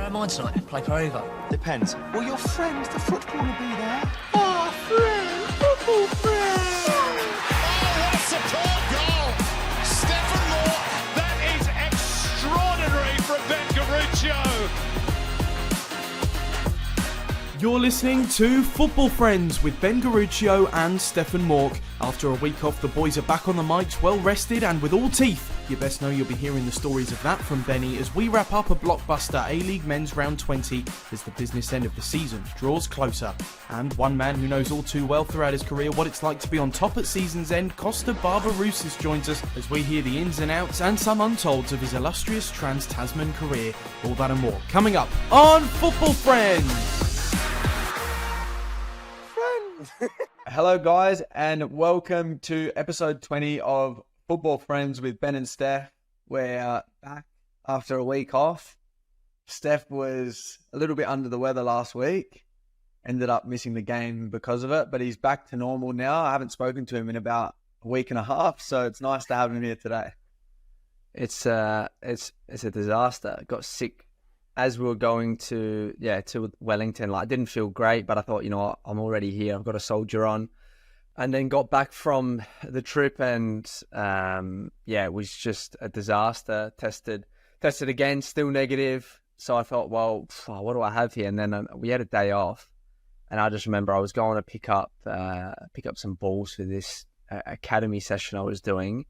am I tonight? Play for over. Depends. Will your friend, the footballer, be there? Oh, friend, football friend! Oh, what a superb goal! Stefan Moore, that is extraordinary from Ben Garuccio. You're listening to Football Friends with Ben Garuccio and Stefan Mork. After a week off, the boys are back on the mics, well rested and with all teeth. You best know you'll be hearing the stories of that from Benny as we wrap up a blockbuster A-League Men's Round 20 as the business end of the season draws closer. And one man who knows all too well throughout his career what it's like to be on top at season's end, Kosta Barbarouses joins us as we hear the ins and outs and some untolds of his illustrious Trans-Tasman career. All that and more coming up on Football Friends. Hello guys and welcome to episode 20 of Football Friends with Ben and Stef. We're back after a week off. Stef was a little bit under the weather last week, ended up missing the game because of it, but he's back to normal now. I haven't spoken to him in about a week and a half, so it's nice to have him here today. It's a disaster. I got sick as we were going to Wellington. Like, I didn't feel great, but I thought, you know what, I'm already here. I've got to soldier on. And then got back from the trip and, it was just a disaster. Tested again, still negative. So I thought, well, what do I have here? And then we had a day off. And I just remember I was going to pick up some balls for this academy session I was doing.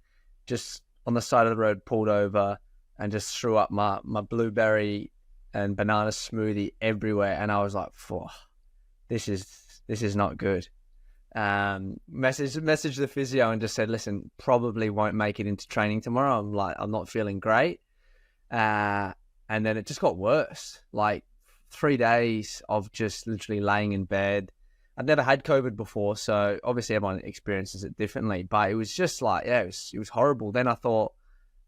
Just on the side of the road, pulled over and just threw up my blueberry and banana smoothie everywhere. And I was like, this is not good. Messaged the physio and just said, listen, probably won't make it into training tomorrow. I'm not feeling great. And then it just got worse. Like 3 days of just literally laying in bed. I'd never had COVID before, so obviously everyone experiences it differently, but it was just like, it was horrible. Then I thought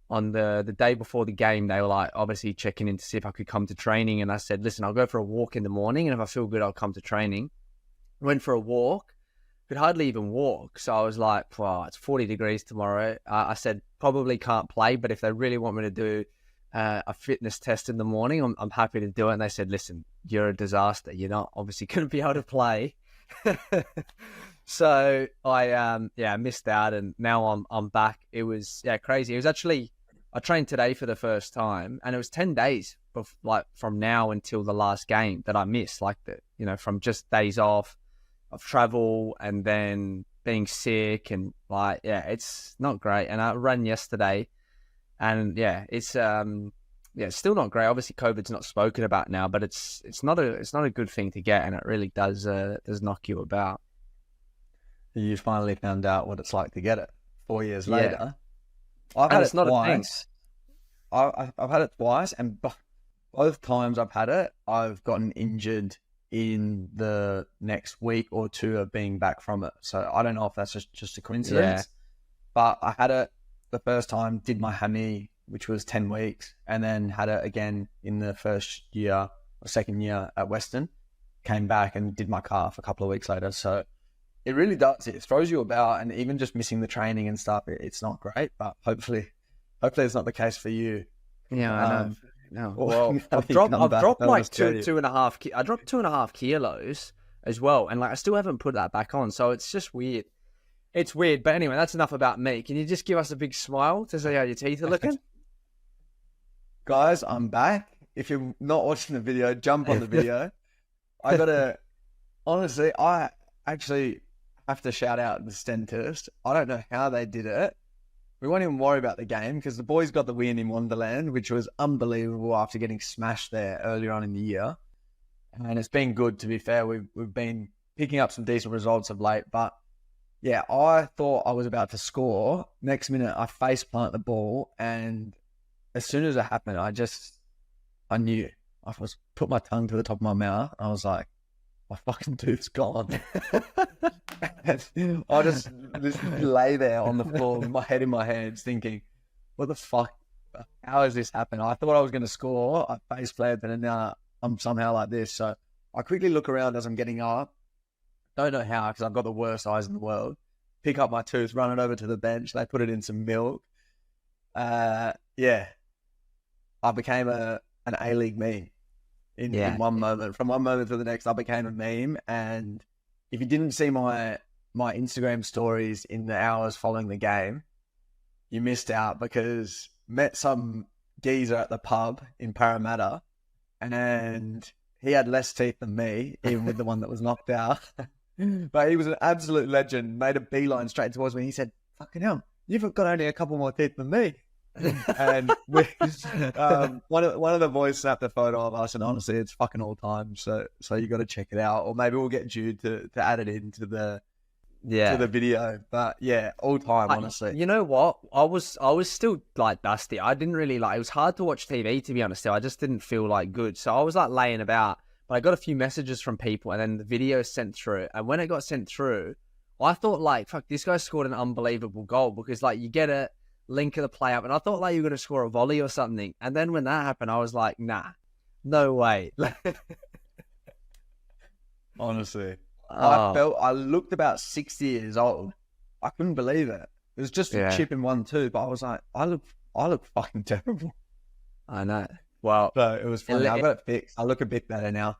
on the day before the game, they were like obviously checking in to see if I could come to training. And I said, listen, I'll go for a walk in the morning. And if I feel good, I'll come to training. Went for a walk. Could hardly even walk. So I was like, it's 40 degrees tomorrow. I said, probably can't play, but if they really want me to do a fitness test in the morning, I'm happy to do it. And they said, listen, you're a disaster. You're not obviously going to be able to play. So I missed out, and now I'm back. It was crazy. It was actually, I trained today for the first time, and it was 10 days from now until the last game that I missed, from just days off of travel and then being sick and it's not great. And I ran yesterday and it's still not great. Obviously COVID's not spoken about now, but it's not a good thing to get, and it really does knock you about. You finally found out what it's like to get it 4 years Yeah. later. I've had it not twice. I've had it twice, and both times I've had it, I've gotten injured in the next week or two of being back from it. So I don't know if that's just a coincidence, but I had it the first time, did my hammy, which was 10 weeks, and then had it again in the second year at Western, came back and did my calf a couple of weeks later. So it really does. It throws you about, and even just missing the training and stuff, it's not great, but hopefully it's not the case for you. Yeah, I know. No, well, I've dropped dropped like 2.5. I dropped 2.5 kilos as well, and I still haven't put that back on. So it's just weird. It's weird, but anyway, that's enough about me. Can you just give us a big smile to see how your teeth are looking? Guys, I'm back. If you're not watching the video, jump on the video. Honestly, I actually have to shout out the dentist. I don't know how they did it. We won't even worry about the game because the boys got the win in Wonderland, which was unbelievable after getting smashed there earlier on in the year. And it's been good, to be fair. We've been picking up some decent results of late. But yeah, I thought I was about to score. Next minute, I face plant the ball. And as soon as it happened, I knew. I put my tongue to the top of my mouth. And I was like, my fucking tooth's gone. I just lay there on the floor with my head in my hands thinking, what the fuck? How has this happened? I thought I was going to score. I face planted and now I'm somehow like this. So I quickly look around as I'm getting up. Don't know how because I've got the worst eyes in the world. Pick up my tooth, run it over to the bench. They put it in some milk. I became an A-League me. in one moment. From one moment to the next, I became a meme. And if you didn't see my Instagram stories in the hours following the game, you missed out, because met some geezer at the pub in Parramatta, and he had less teeth than me, even with the one that was knocked out. But he was an absolute legend, made a beeline straight towards me. He said, "Fucking hell, you've got only a couple more teeth than me." And one of the boys snapped a photo of us, and honestly, it's fucking all time. So you got to check it out, or maybe we'll get Jude to add it into the video. But yeah, all time, honestly. You know what? I was still like dusty. I didn't really like. It was hard to watch TV, to be honest. I just didn't feel like good. So I was like laying about. But I got a few messages from people, and then the video sent through. And when it got sent through, I thought like, fuck, this guy scored an unbelievable goal, because like you get a link of the play up, and I thought like you were going to score a volley or something. And then when that happened, I was like, nah, no way. Honestly, I looked about 60 years old. I couldn't believe it. It was just a chip in 1-2, but I was like, I look fucking terrible. I know. Well, so it was funny. I got it fixed. I look a bit better now.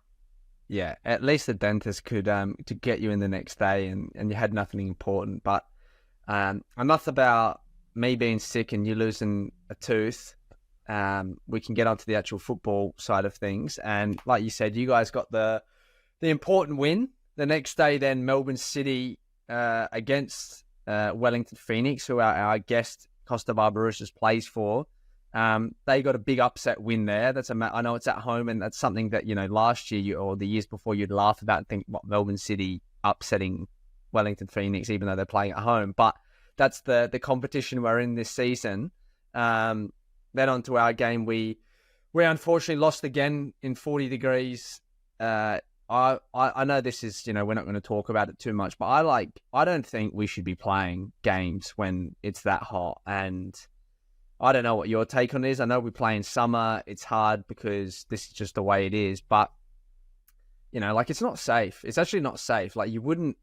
Yeah, at least the dentist could to get you in the next day, and you had nothing important. But enough about me being sick and you losing a tooth. We can get onto the actual football side of things. And like you said, you guys got the important win. The next day, then Melbourne City against Wellington Phoenix, who our guest Kosta Barbarouses plays for. They got a big upset win there. I know it's at home, and that's something that, last year or the years before you'd laugh about and think, what, Melbourne City upsetting Wellington Phoenix, even though they're playing at home. But that's the competition we're in this season. Then on to our game, we unfortunately lost again in 40 degrees. I know this is, we're not going to talk about it too much, but I don't think we should be playing games when it's that hot. And I don't know what your take on it is. I know we play in summer. It's hard because this is just the way it is. But, it's not safe. It's actually not safe. Like, you wouldn't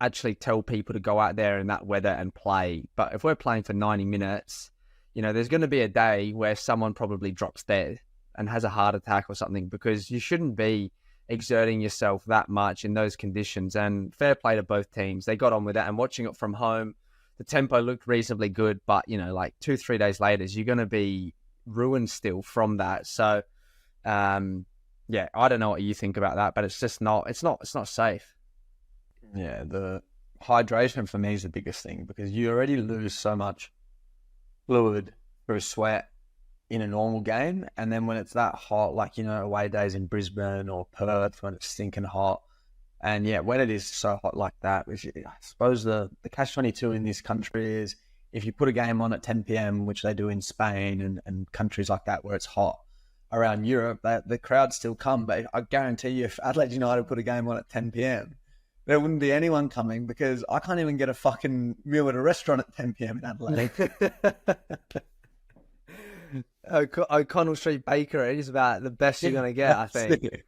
actually tell people to go out there in that weather and play. But if we're playing for 90 minutes, there's going to be a day where someone probably drops dead and has a heart attack or something, because you shouldn't be exerting yourself that much in those conditions. And fair play to both teams. They got on with that, and watching it from home, the tempo looked reasonably good, but 2-3 days later, you're going to be ruined still from that. So, I don't know what you think about that, but it's just not safe. Yeah, the hydration for me is the biggest thing, because you already lose so much fluid through sweat in a normal game, and then when it's that hot, like away days in Brisbane or Perth when it's stinking hot. And yeah, when it is so hot like that, which I suppose the catch-22 in this country is, if you put a game on at 10 p.m, which they do in Spain and countries like that where it's hot around Europe, the crowds still come. But I guarantee you, if Adelaide United put a game on at 10 p.m, there wouldn't be anyone coming, because I can't even get a fucking meal at a restaurant at 10 p.m. in Adelaide. O'Connell Street Bakery is about the best you're going to get, I think.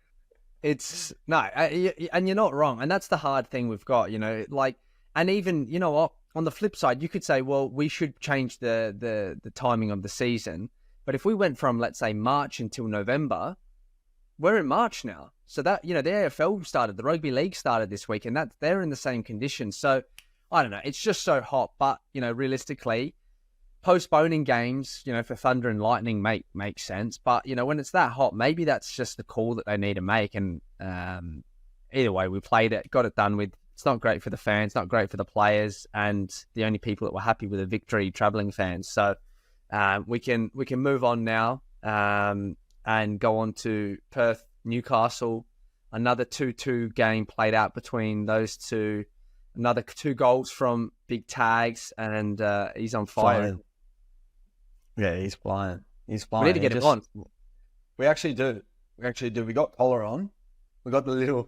It's and you're not wrong. And that's the hard thing we've got, and even, what, on the flip side, you could say, well, we should change the timing of the season. But if we went from, let's say, March until November, we're in March now. So that, the AFL started, the rugby league started this week, and they're in the same conditions. So I don't know. It's just so hot. But, realistically, postponing games, for Thunder and Lightning makes sense. But, when it's that hot, maybe that's just the call that they need to make. And either way, we played it, got it done with. It's not great for the fans, not great for the players, and the only people that were happy with the victory, travelling fans. So we can move on now and go on to Perth, Newcastle. Another 2-2 game played out between those two. Another 2 goals from Big Tags, and he's on fire. Yeah, he's flying. He's We need to get him on. We actually do. We got collar on. We got the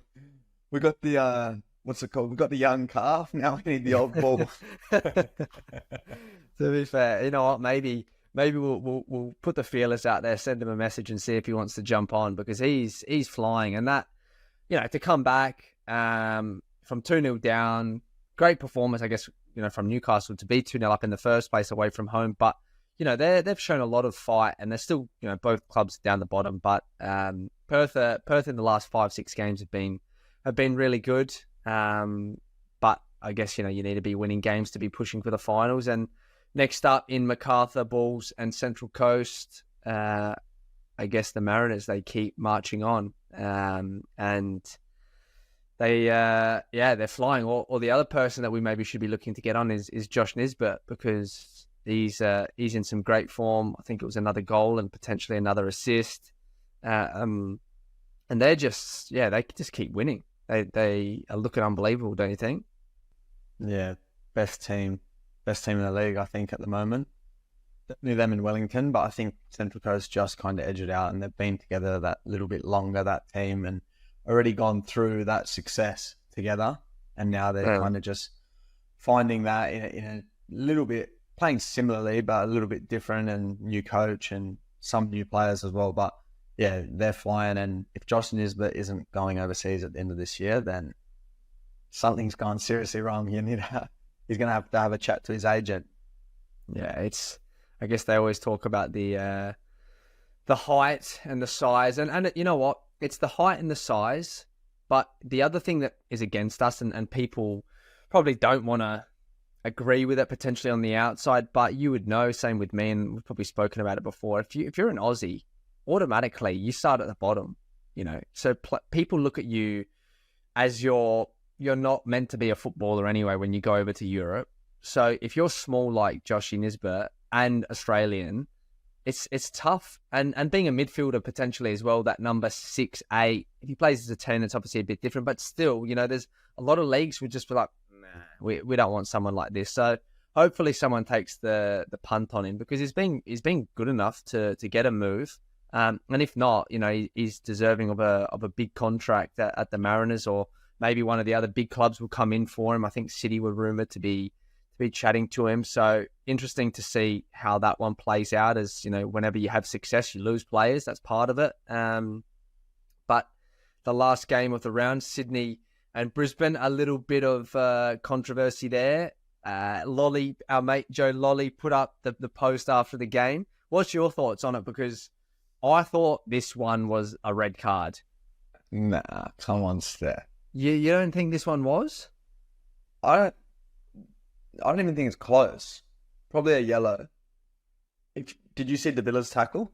what's it called? We got the young calf. Now we need the old bull. To be fair, you know what? Maybe we'll put the feelers out there, send him a message, and see if he wants to jump on, because he's flying. And that, to come back from 2-0 down, great performance, I guess, from Newcastle to be 2-0 up in the first place away from home. But they've shown a lot of fight, and they're still, both clubs down the bottom. But Perth in the last 5-6 games have been really good. But I guess you need to be winning games to be pushing for the finals. And next up in Macarthur, Bulls and Central Coast, I guess the Mariners, they keep marching on, and they're flying. Or the other person that we maybe should be looking to get on is Josh Nisbet, because he's in some great form. I think it was another goal and potentially another assist. And they just keep winning. They are looking unbelievable, don't you think? Yeah, best team in the league, I think, at the moment. Definitely them in Wellington, but I think Central Coast just kind of edged it out, and they've been together that little bit longer, that team, and already gone through that success together. And now they're kind of just finding that in a little bit, playing similarly, but a little bit different, and new coach and some new players as well. But yeah, they're flying. And if Josh Nisbet isn't going overseas at the end of this year, then something's gone seriously wrong. He's going to have a chat to his agent. Yeah, I guess they always talk about the height and the size, and you know what? It's the height and the size, but the other thing that is against us, and people probably don't want to agree with it potentially on the outside, but you would know, same with me, and we've probably spoken about it before. If you're an Aussie, automatically you start at the bottom, So people look at you as you're not meant to be a footballer anyway when you go over to Europe. So if you're small like Joshy Nisbet and Australian, it's tough. And being a midfielder potentially as well, that number 6, 8, if he plays as a 10, it's obviously a bit different. But still, there's a lot of leagues would just be like, nah, we don't want someone like this. So hopefully someone takes the punt on him, because he's been good enough to get a move. And if not, he's deserving of a big contract at the Mariners, or maybe one of the other big clubs will come in for him. I think City were rumoured to be chatting to him. So interesting to see how that one plays out, as, whenever you have success, you lose players. That's part of it. But the last game of the round, Sydney and Brisbane, a little bit of controversy there. Lolly, our mate Joe Lolly, put up the post after the game. What's your thoughts on it? Because I thought this one was a red card. Nah, come on, Stef. You don't think this one was? I don't even think it's close. Probably a yellow. Did you see the Villas tackle?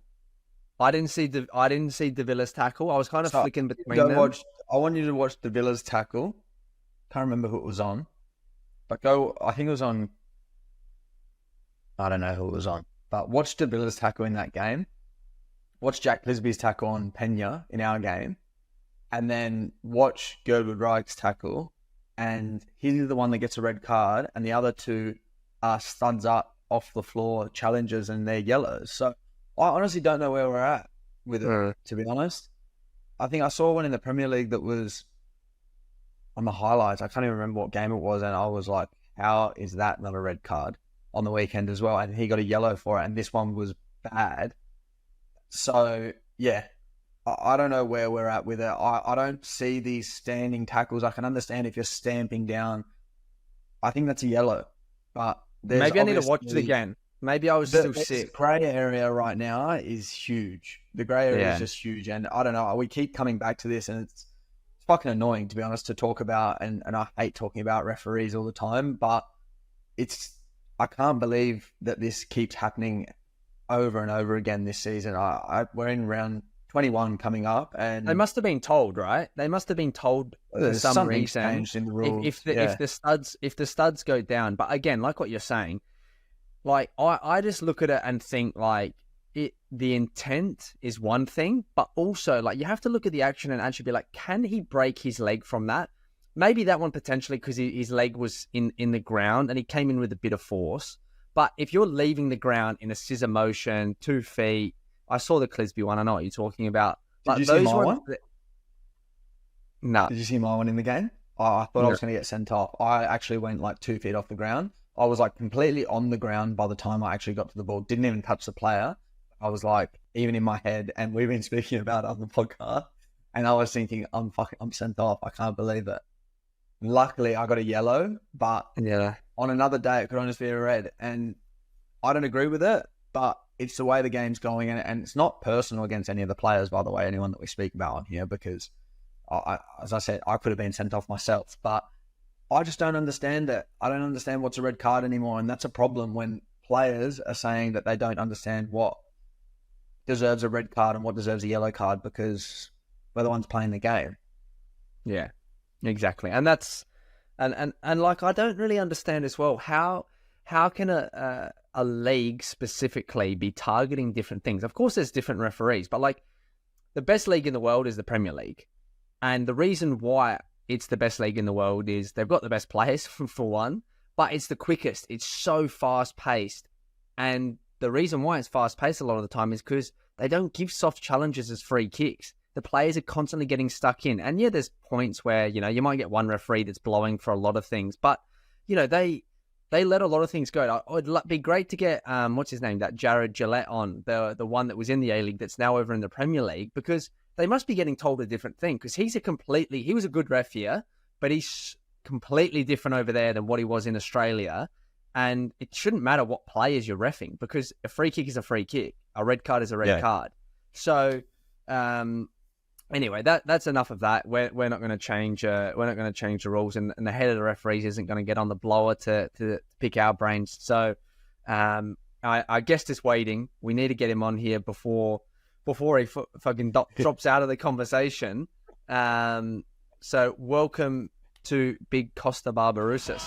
I didn't see the Villas tackle. I was kind of flicking between them. I want you to watch the Villas tackle. Can't remember who it was on, but I think it was on. I don't know who it was on, but watch the Villas tackle in that game. Watch Jack Lisby's tackle on Pena in our game, and then watch Gertrude Reich's tackle. And he's the one that gets a red card, and the other two are studs up off the floor challenges, and they're yellows. So I honestly don't know where we're at with it, to be honest. I think I saw one in the Premier League that was on the highlights. I can't even remember what game it was, and I was like, how is that not a red card on the weekend as well? And he got a yellow for it, and this one was bad. So, yeah. I don't know where we're at with it. I don't see these standing tackles. I can understand if you're stamping down. I think that's a yellow. But maybe I need to watch it again. Maybe I was still sick. The grey area right now is huge. The grey area is just huge. And I don't know. We keep coming back to this, and it's fucking annoying, to be honest, to talk about. And I hate talking about referees all the time. But I can't believe that this keeps happening over and over again this season. We're in round 21 coming up, and they must have been told, right? They must have been told for some reason. Changed in the rules. If the studs go down, but again, like what you're saying, like I just look at it and think like the intent is one thing, but also like you have to look at the action and actually be like, can he break his leg from that? Maybe that one potentially because his leg was in the ground and he came in with a bit of force. But if you're leaving the ground in a scissor motion, 2 feet. I saw the Clisby one. I know what you're talking about. Did you see my one? No. Did you see my one in the game? I thought I was going to get sent off. I actually went like 2 feet off the ground. I was like completely on the ground by the time I actually got to the ball. Didn't even touch the player. I was like, even in my head, and we've been speaking about it on the podcast, and I was thinking, I'm sent off. I can't believe it. Luckily, I got a yellow, but on another day, it could honestly be a red. And I don't agree with it. but it's the way the game's going, and it's not personal against any of the players, by the way, anyone that we speak about on here, because as I said, I could have been sent off myself, but I just don't understand it. I don't understand what's a red card anymore, and that's a problem when players are saying that they don't understand what deserves a red card and what deserves a yellow card because we're the ones playing the game. Yeah, exactly. And that's and like I don't really understand as well how can a league specifically be targeting different things. Of course, there's different referees, but like the best league in the world is the Premier League, and the reason why it's the best league in the world is they've got the best players for one, but it's the quickest. It's so fast paced, and the reason why it's fast paced a lot of the time is because they don't give soft challenges as free kicks. The players are constantly getting stuck in. And yeah, there's points where, you might get one referee that's blowing for a lot of things, but, they let a lot of things go. It'd be great to get, what's his name, that Jared Gillette on, the one that was in the A-League that's now over in the Premier League, because they must be getting told a different thing, because he was a good ref here, but he's completely different over there than what he was in Australia. And it shouldn't matter what players you're reffing, because a free kick is a free kick. A red card is a red card. So, anyway, that's enough of that. We're not going to change. We're not going to change the rules, and the head of the referees isn't going to get on the blower to pick our brains. So, I guess just waiting. We need to get him on here before he fucking drops out of the conversation. So welcome to Big Kosta Barbarouses.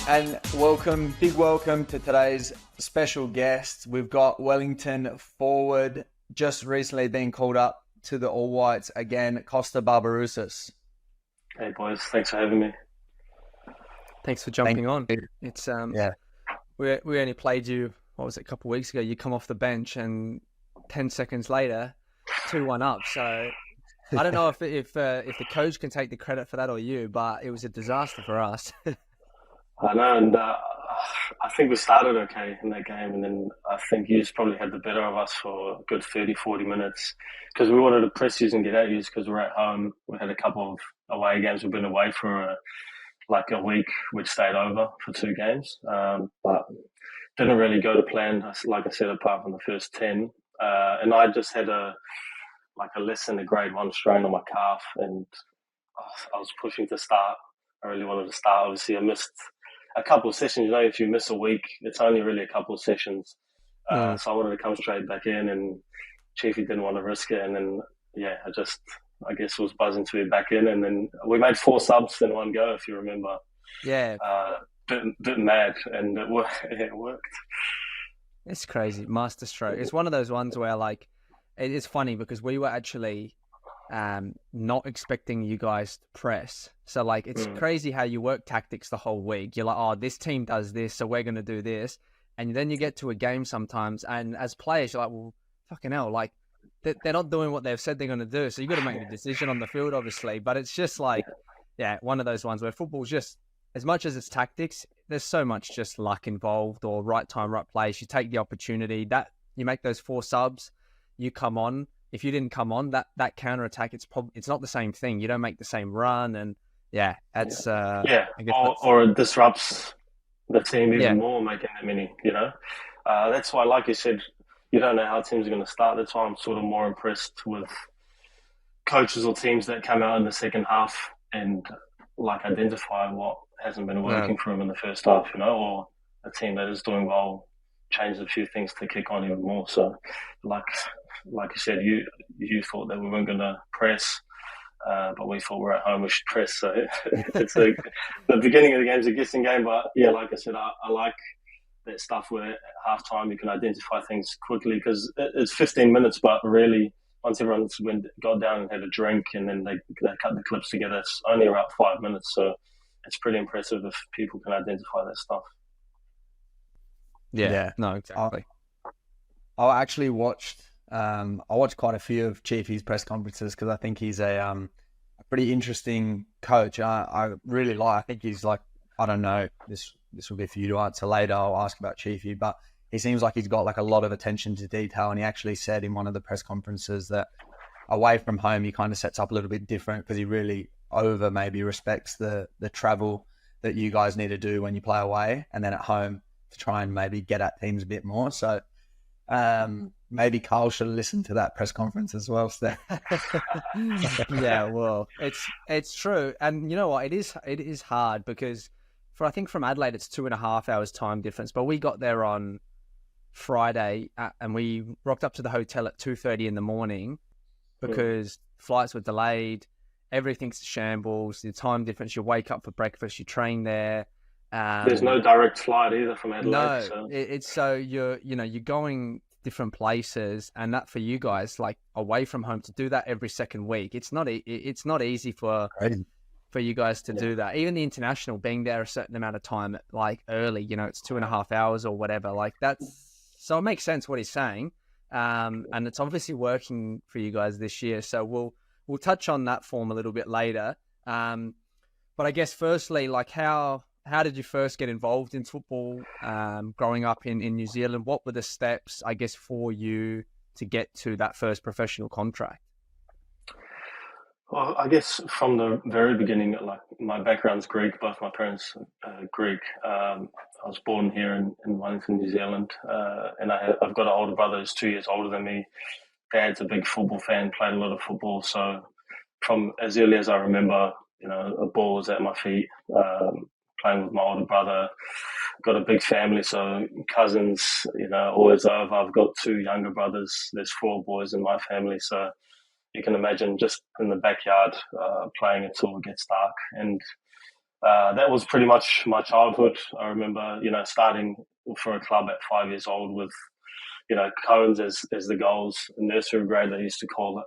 And big welcome to today's special guest. We've got Wellington forward, just recently being called up to the All Whites again, Kosta Barbarouses. Hey boys, thanks for having me. Thanks for jumping on. It's we only played you, what was it, a couple of weeks ago. You come off the bench and 10 seconds later, 2-1 up. So I don't know if the coach can take the credit for that or you, but it was a disaster for us. I know, and I think we started okay in that game, and then I think you probably had the better of us for a good 30, 40 minutes because we wanted to press you and get at you because we're at home. We had a couple of away games. We've been away for a week, which stayed over for 2 games, but didn't really go to plan, like I said, apart from the first 10. And I just had a less than a grade 1 strain on my calf, and I was pushing to start. I really wanted to start. Obviously, I missed a couple of sessions. If you miss a week, it's only really a couple of sessions. So I wanted to come straight back in, and Chiefy didn't want to risk it. And then, I guess was buzzing to be back in. And then we made 4 subs in one go, if you remember. Yeah. Bit mad, and it worked. It's crazy. Masterstroke. It's one of those ones where, it is funny because we were actually not expecting you guys to press. So it's crazy how you work tactics the whole week. You're like, oh, this team does this, so we're going to do this. And then you get to a game sometimes, and as players, you're like, well, fucking hell, they're not doing what they've said they're going to do. So you got to make the decision on the field, obviously. But it's just one of those ones where football's just, as much as it's tactics, there's so much just luck involved, or right time, right place. You take the opportunity that you make those 4 subs, you come on. If you didn't come on, that counter attack, it's it's not the same thing. You don't make the same run, and that's or it disrupts the team even more, making them many. That's why, like you said, you don't know how teams are going to start. That's why I'm sort of more impressed with coaches or teams that come out in the second half and identify what hasn't been working for them in the first half, or a team that is doing well change a few things to kick on even more. So, like you said, you thought that we weren't going to press, but we thought we're at home, we should press. So it's the beginning of the game's a guessing game. But like I said, I like that stuff where at halftime you can identify things quickly because it's 15 minutes, but really once everyone's got down and had a drink and then they cut the clips together, it's only about 5 minutes. So it's pretty impressive if people can identify that stuff. Yeah. No, exactly. I actually watched quite a few of Chiefy's press conferences because I think he's a pretty interesting coach. I think he's I don't know, this will be for you to answer later. I'll ask about Chiefy, but he seems like he's got like a lot of attention to detail. And he actually said in one of the press conferences that away from home, he kind of sets up a little bit different because he really maybe respects the travel that you guys need to do when you play away, and then at home to try and maybe get at teams a bit more. So maybe Carl should have listened to that press conference as well, Steph. Yeah, well, it's true. And you know what? It is hard because I think from Adelaide, it's 2.5 hours time difference, but we got there on Friday and we rocked up to the hotel at 2:30 in the morning because flights were delayed. Everything's shambles. The time difference. You wake up for breakfast. You train there. There's no direct flight either from Adelaide. No, so. it's so you're going different places, and that for you guys, like away from home, to do that every second week, it's not easy for you guys to do that. Even the international, being there a certain amount of time, like early, it's 2.5 hours or whatever. Like so it makes sense what he's saying, and it's obviously working for you guys this year. So we'll touch on that form a little bit later. But I guess firstly, like how did you first get involved in football growing up in New Zealand? What were the steps, I guess, for you to get to that first professional contract? Well, I guess from the very beginning, like my background's Greek, both my parents are Greek. I was born here in Wellington, New Zealand, and I've got an older brother who's 2 years older than me. Dad's a big football fan, played a lot of football. So from as early as I remember, a ball was at my feet, playing with my older brother. Got a big family, so cousins, always over. I've got 2 younger brothers. There's 4 boys in my family, so you can imagine just in the backyard playing until it gets dark. And that was pretty much my childhood. I remember, starting for a club at 5 years old with, cones as the goals, nursery grade they used to call it.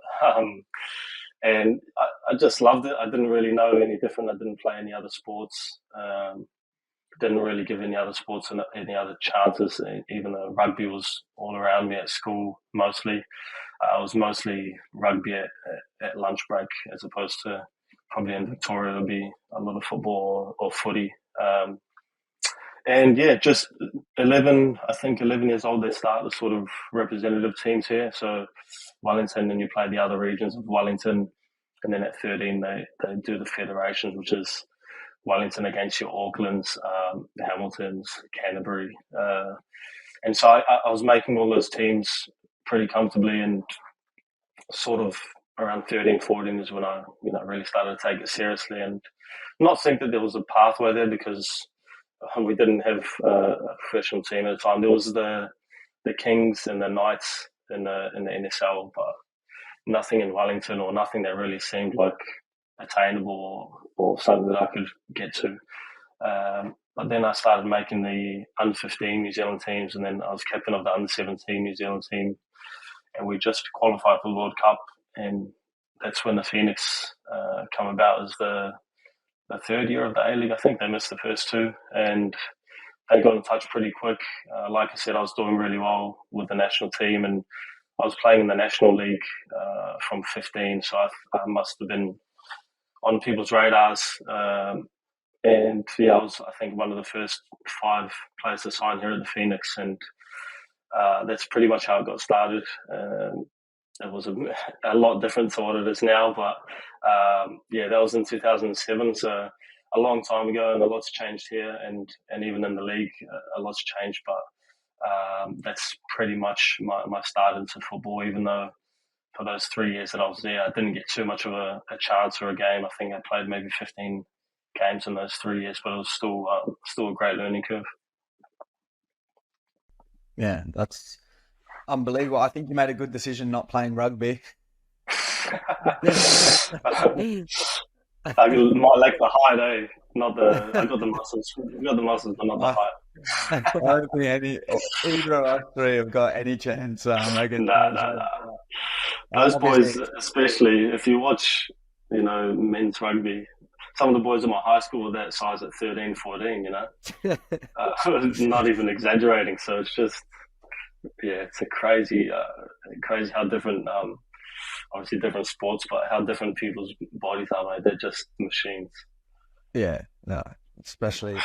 And I just loved it. I didn't really know any different. I didn't play any other sports. Didn't really give any other sports any other chances, even though rugby was all around me at school mostly. I was mostly rugby at lunch break, as opposed to probably in Victoria it would be a lot of football or footy. And yeah, just 11 years old, they start the sort of representative teams here. So Wellington, and you play the other regions of Wellington. And then at 13, they do the federations, which is Wellington against your Aucklands, Hamiltons, Canterbury. And so I was making all those teams pretty comfortably, and sort of around 13, 14 is when I really started to take it seriously, and not think that there was a pathway there because we didn't have a professional team at the time. There was the Kings and the Knights in the NSL, but nothing in Wellington, or nothing that really seemed like attainable or something that I could get to. But then I started making the under-15 New Zealand teams, and then I was captain of the under-17 New Zealand team, and we just qualified for the World Cup, and that's when the Phoenix come about as the third year of the A-League. I think they missed the first 2, and they got in touch pretty quick. Like I said, I was doing really well with the national team, and I was playing in the National League from 15, so I must have been on people's radars. And yeah, I was, I think, one of the first 5 players to sign here at the Phoenix, and that's pretty much how it got started. It was a lot different to what it is now, but yeah, that was in 2007, so a long time ago, and a lot's changed here, and even in the league, a lot's changed, but that's pretty much my start into football, even though for those 3 years that I was there, I didn't get too much of a chance or a game. I think I played maybe 15 games in those 3 years, but it was still a great learning curve. Yeah, that's unbelievable. I think you made a good decision not playing rugby. My legs are high, eh? I got the muscles. I got the muscles, but not the height. I don't think either of us 3 have got any chance. No. Those boys, especially if you watch, men's rugby, some of the boys in my high school were that size at 13, 14, not even exaggerating. So it's just, yeah, it's a crazy how different, obviously different sports, but how different people's bodies are, mate. They're just machines. Yeah, no, especially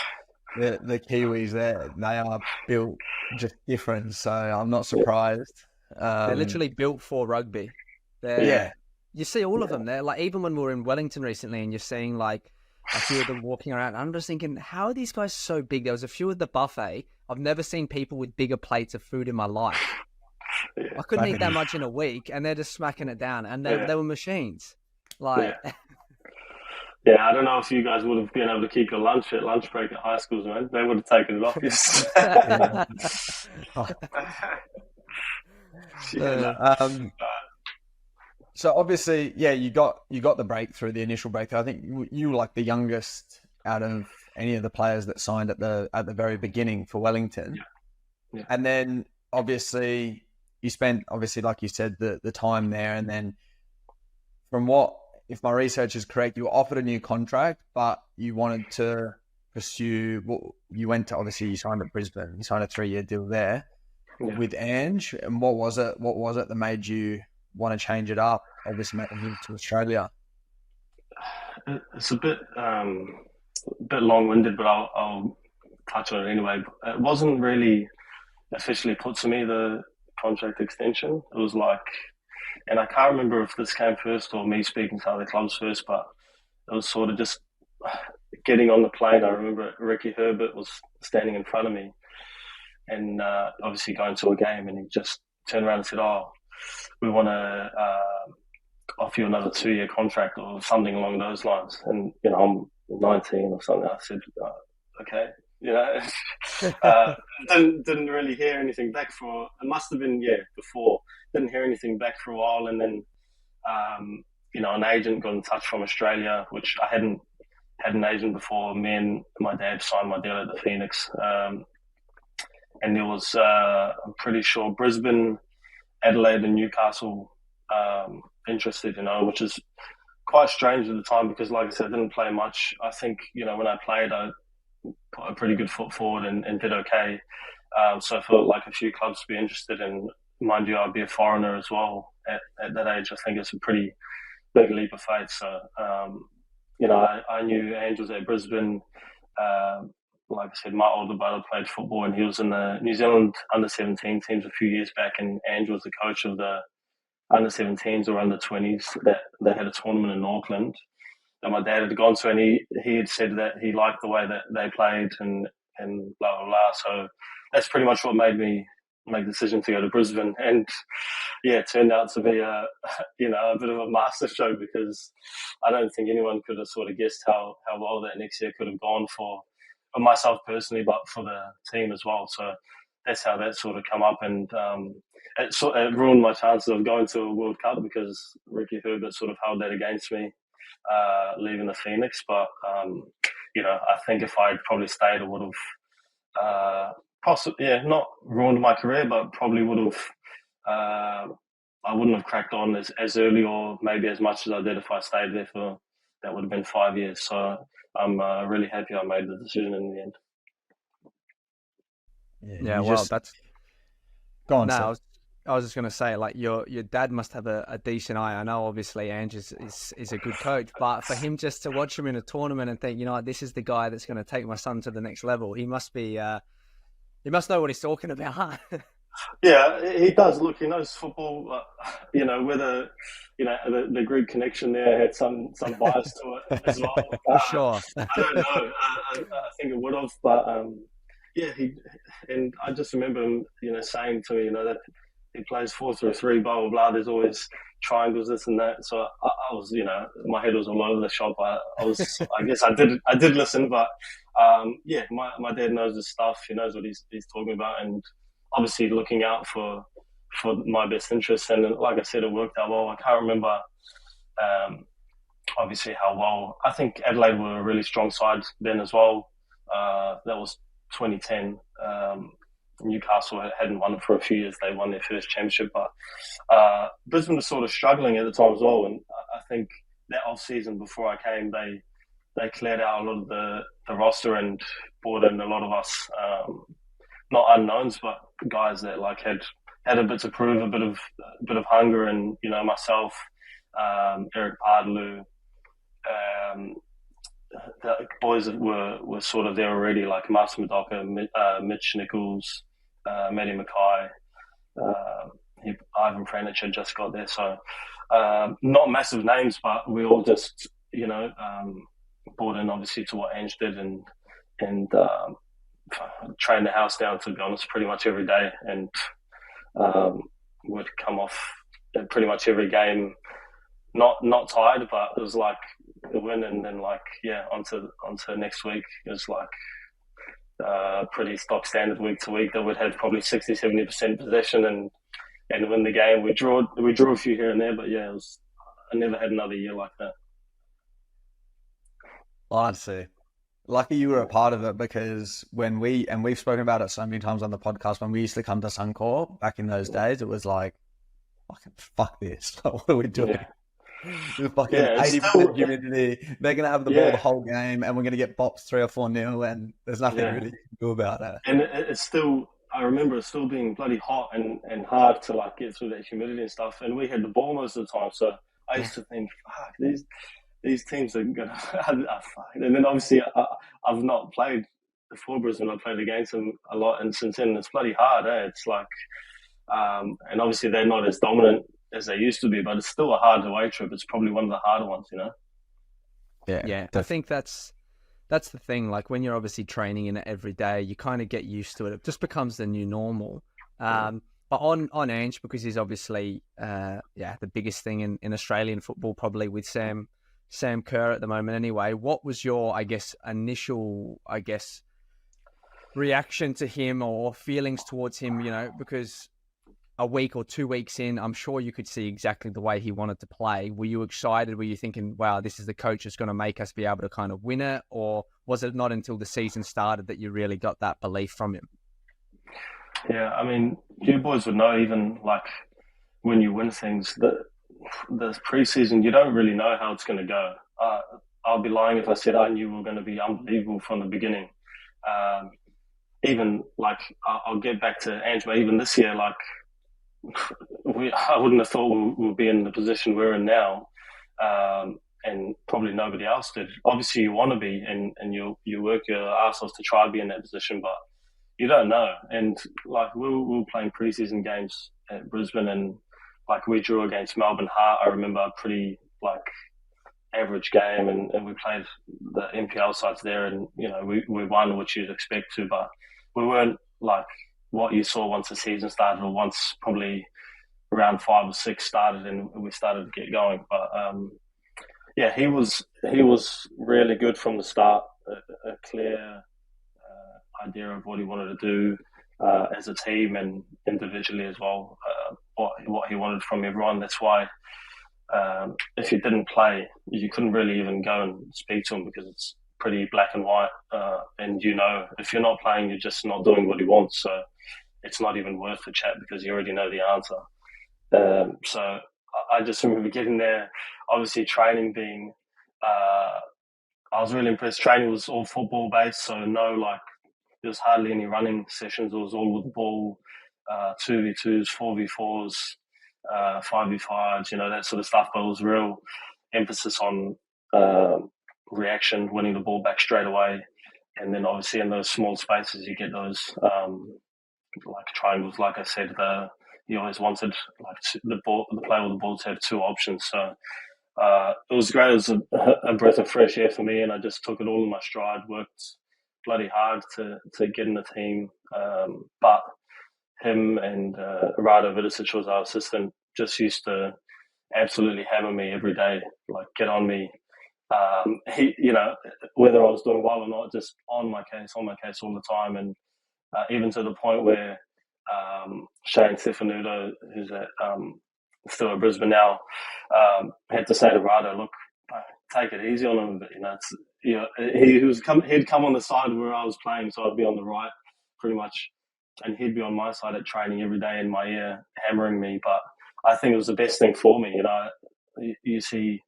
the Kiwis, they are built just different, so I'm not surprised. They're literally built for rugby. Yeah. You see all of them there. Like, even when we were in Wellington recently and you're seeing like a few of them walking around, I'm just thinking, how are these guys so big? There was a few at the buffet. I've never seen people with bigger plates of food in my life. I couldn't eat that much in a week, and they're just smacking it down. And they were machines. Like, yeah, I don't know if you guys would have been able to keep your lunch at lunch break at high schools, man. They would have taken it off you. So obviously, you got the breakthrough, the initial breakthrough. I think you were like the youngest out of any of the players that signed at the very beginning for Wellington. Yeah. And then obviously you spent, like you said, the time there, and then from what, if my research is correct, you were offered a new contract, but you wanted to pursue. Well, you went to, obviously you signed at Brisbane. You signed a 3-year deal there with Ange. And what was it that made you want to change it up? Obviously, make a move to Australia. It's a bit long-winded, but I'll touch on it anyway. It wasn't really officially put to me, the contract extension. It was like, and I can't remember if this came first or me speaking to other clubs first, but it was sort of just getting on the plane. I remember Ricky Herbert was standing in front of me and obviously going to a game, and he just turned around and said, we want to offer you another 2-year contract or something along those lines. And, I'm 19 or something. I said, okay. Didn't really hear anything back for, it must have been, before. Didn't hear anything back for a while. And then, an agent got in touch from Australia, which I hadn't had an agent before. Me and my dad signed my deal at the Phoenix. And there was, I'm pretty sure, Brisbane, Adelaide and Newcastle interested, which is quite strange at the time because, like I said, I didn't play much. I think, when I played, I put a pretty good foot forward and did okay. So I felt like a few clubs would be interested, and mind you, I'd be a foreigner as well at that age. I think it's a pretty big leap of faith. So, I knew Ange was at Brisbane. Like I said, my older brother played football and he was in the New Zealand under-17 teams a few years back, and Ange was the coach of the under-17s or under-20s that they had a tournament in Auckland that my dad had gone to, and he had said that he liked the way that they played and blah, blah, blah. So that's pretty much what made me make the decision to go to Brisbane. And it turned out to be a bit of a master stroke, because I don't think anyone could have sort of guessed how well that next year could have gone for myself personally, but for the team as well. So that's how that sort of come up, and it ruined my chances of going to a World Cup because Ricky Herbert sort of held that against me, leaving the Phoenix. But I think if I'd probably stayed, it would have possibly not ruined my career, but probably would have. I wouldn't have cracked on as early or maybe as much as I did if I stayed there for, that would have been 5 years. So I'm really happy I made the decision in the end. That's... Go on, no, I was just going to say, like, your dad must have a decent eye. I know, obviously, Ange is a good coach, but for him just to watch him in a tournament and think, this is the guy that's going to take my son to the next level, he must be... he must know what he's talking about. Yeah, he does. Look, he knows football. Whether the Greek connection there had some bias to it as well. Sure. I don't know. I think it would have, but and I just remember him, saying to me, that he plays 4-3-3, blah blah blah. There's always triangles, this and that. So I was, my head was all over the shop. I guess I did listen, but my dad knows his stuff. He knows what he's talking about, and obviously looking out for my best interests. And like I said, it worked out well. I can't remember obviously how well. I think Adelaide were a really strong side then as well. That was 2010. Newcastle hadn't won it for a few years. They won their first championship, but Brisbane was sort of struggling at the time as well. And I think that off season before I came, they cleared out a lot of the roster and brought in a lot of us, not unknowns, but guys that like had a bit to prove, a bit of hunger, and myself, Eric Pardaloo, the boys that were sort of there already, like Martin Madoka, Mitch Nichols, Matty Mackay, Ivan Pranic had just got there. So not massive names, but we all just, bought in obviously to what Ange did and trained the house down, to be honest, pretty much every day, and would come off pretty much every game not tired, but it was like a win, and then onto next week. It was like pretty stock standard week to week that we'd have probably 60-70% possession and win the game. We drew a few here and there, but yeah, I never had another year like that. I see. Lucky you were a part of it, because we've spoken about it so many times on the podcast, when we used to come to Suncorp back in those days, it was like, fuck this. What are we doing? Yeah. Fucking 80% humidity. They're going to have the ball the whole game, and we're going to get bopped 3 or 4-0, and there's nothing really you can do about that. And it's still, I remember it still being bloody hot and hard to like get through that humidity and stuff. And we had the ball most of the time, so I used to think, fuck, these teams are going to fuck. And then obviously I've not played for Brisbane. I played against them a lot, and since then it's bloody hard. It's like, and obviously they're not as dominant as they used to be, but it's still a hard away trip. It's probably one of the harder ones, Yeah. I think that's the thing. Like, when you're obviously training in it every day, you kind of get used to it. It just becomes the new normal. But on Ange, because he's obviously the biggest thing in Australian football, probably with Sam Kerr at the moment anyway. What was your, initial, reaction to him or feelings towards him, because a week or 2 weeks in, I'm sure you could see exactly the way he wanted to play. Were you excited? Were you thinking, wow, this is the coach that's going to make us be able to kind of win it? Or was it not until the season started that you really got that belief from him? Yeah, I mean, you boys would know, even like when you win things, the preseason, you don't really know how it's going to go. I'll be lying if I said I knew we were going to be unbelievable from the beginning. Even like, I'll get back to Ange, but even this year, like, I wouldn't have thought we'll be in the position we're in now, and probably nobody else did. Obviously, you want to be, and you work your ass off to try to be in that position, but you don't know. And like, we were playing preseason games at Brisbane, and like, we drew against Melbourne Heart. I remember a pretty like average game, and we played the NPL sides there, and we won, which you'd expect to, but we weren't like what you saw once the season started, or once probably around 5 or 6 started and we started to get going. But he was really good from the start. A clear idea of what he wanted to do as a team and individually as well. What he wanted from everyone. That's why if you didn't play, you couldn't really even go and speak to him, because it's pretty black and white. And if you're not playing, you're just not doing what he wants. So it's not even worth the chat, because you already know the answer. So I just remember getting there, obviously training being, I was really impressed. Training was all football based, so there was hardly any running sessions. It was all with the ball, 2v2s, 4v4s, 5v5s, that sort of stuff. But it was real emphasis on reaction, winning the ball back straight away. And then obviously in those small spaces, you get those like triangles. Like I said, he always wanted the player with the ball to have 2 options. So it was great. It was a breath of fresh air for me, and I just took it all in my stride. Worked bloody hard to get in the team. But him and Rado Vidicic was our assistant, just used to absolutely hammer me every day, like get on me. He, whether I was doing well or not, just on my case all the time. And even to the point where Shane Stefanuto, who's still at Brisbane now, had to say to Rado, look, take it easy on him. But, he'd come on the side where I was playing, so I'd be on the right pretty much, and he'd be on my side at training every day in my ear, hammering me. But I think it was the best thing for me. You see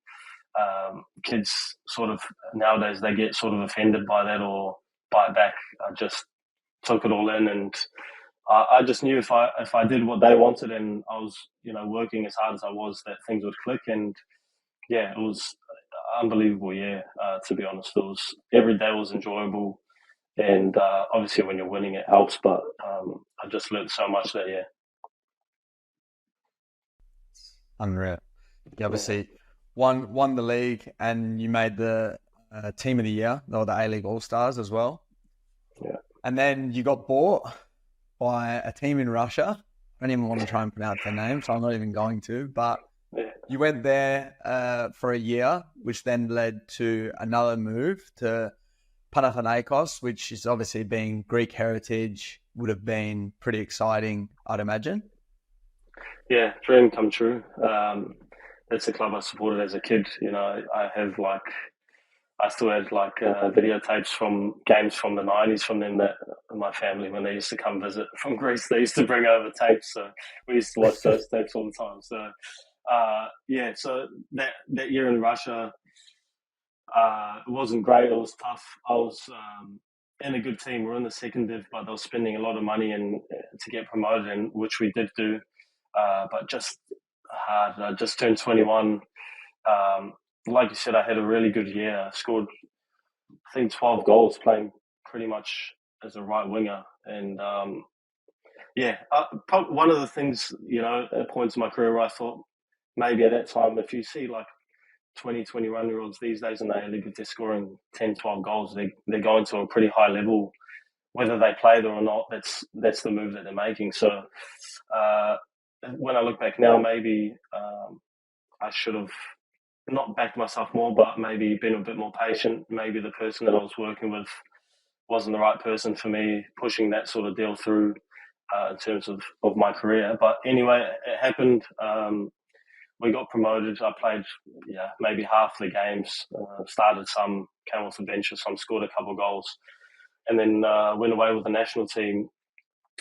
kids sort of nowadays, they get sort of offended by that or bite back. I just took it all in, and I just knew if I did what they wanted and I was working as hard as I was, that things would click. And yeah, it was. unbelievable year. To be honest, every day was enjoyable, and obviously when you're winning, it helps. But I just learned so much that year. Unreal. You obviously won the league, and you made the team of the year, or the A-League All-Stars as well. Yeah. And then you got bought by a team in Russia. I don't even want to try and pronounce their name, so I'm not even going to. But you went there for a year, which then led to another move to Panathinaikos, which is obviously being Greek heritage, would have been pretty exciting, I'd imagine. Yeah, dream come true. That's the club I supported as a kid. I still have videotapes from games from the 90s from them, that my family, when they used to come visit from Greece, they used to bring over tapes. So we used to watch those tapes all the time. So, so that year in Russia, it wasn't great. It was tough. I was in a good team. We're in the second div, but they were spending a lot of money to get promoted, and which we did do. But just hard. I just turned 21. Like you said, I had a really good year. I scored, I think, 12 goals playing pretty much as a right winger. And one of the things, at points in my career where I thought maybe at that time, if you see like 20, 21-year-olds these days in the A-League, if they're scoring 10, 12 goals, they're going to a pretty high level. Whether they play there or not, that's the move that they're making. So when I look back now, maybe I should have not backed myself more, but maybe been a bit more patient. Maybe the person that I was working with wasn't the right person for me, pushing that sort of deal through in terms of my career. But anyway, it happened. We got promoted. I played maybe half the games, started some, came off the bench or some, scored a couple of goals, and then went away with the national team.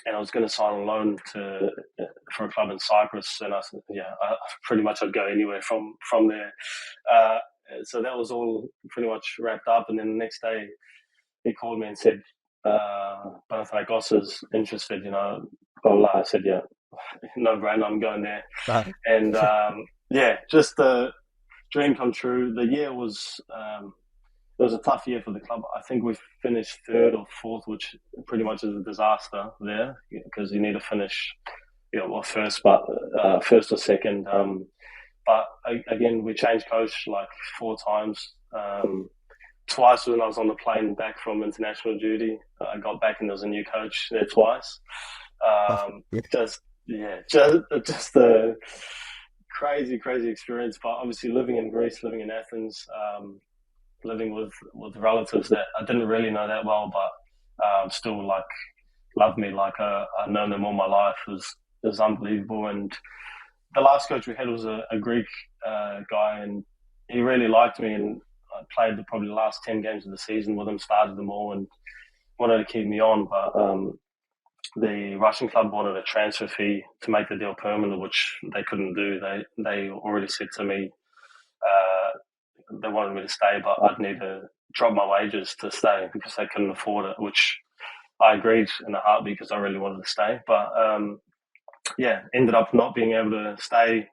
And I was going to sign on loan for a club in Cyprus, and I said, pretty much I'd go anywhere from there. So that was all pretty much wrapped up. And then the next day, he called me and said, Panathinaikos is interested, blah, blah. I said, yeah, no brainer, I'm going there. And just a dream come true. The year was... it was a tough year for the club. I think we finished third or fourth, which pretty much is a disaster there, because you need to finish, first or second. But again, we changed coach like 4 times. Twice when I was on the plane back from international duty, I got back and there was a new coach there twice. Just a crazy experience. But obviously living in Greece, living in Athens, living with relatives that I didn't really know that well, but still loved me like I've known them all my life. It was unbelievable. And the last coach we had was a Greek guy, and he really liked me, and I played probably the last 10 games of the season with him, started them all, and wanted to keep me on. But the Russian club wanted a transfer fee to make the deal permanent, which they couldn't do. They already said to me, they wanted me to stay, but I'd need to drop my wages to stay because they couldn't afford it, which I agreed in a heartbeat because I really wanted to stay. But ended up not being able to stay.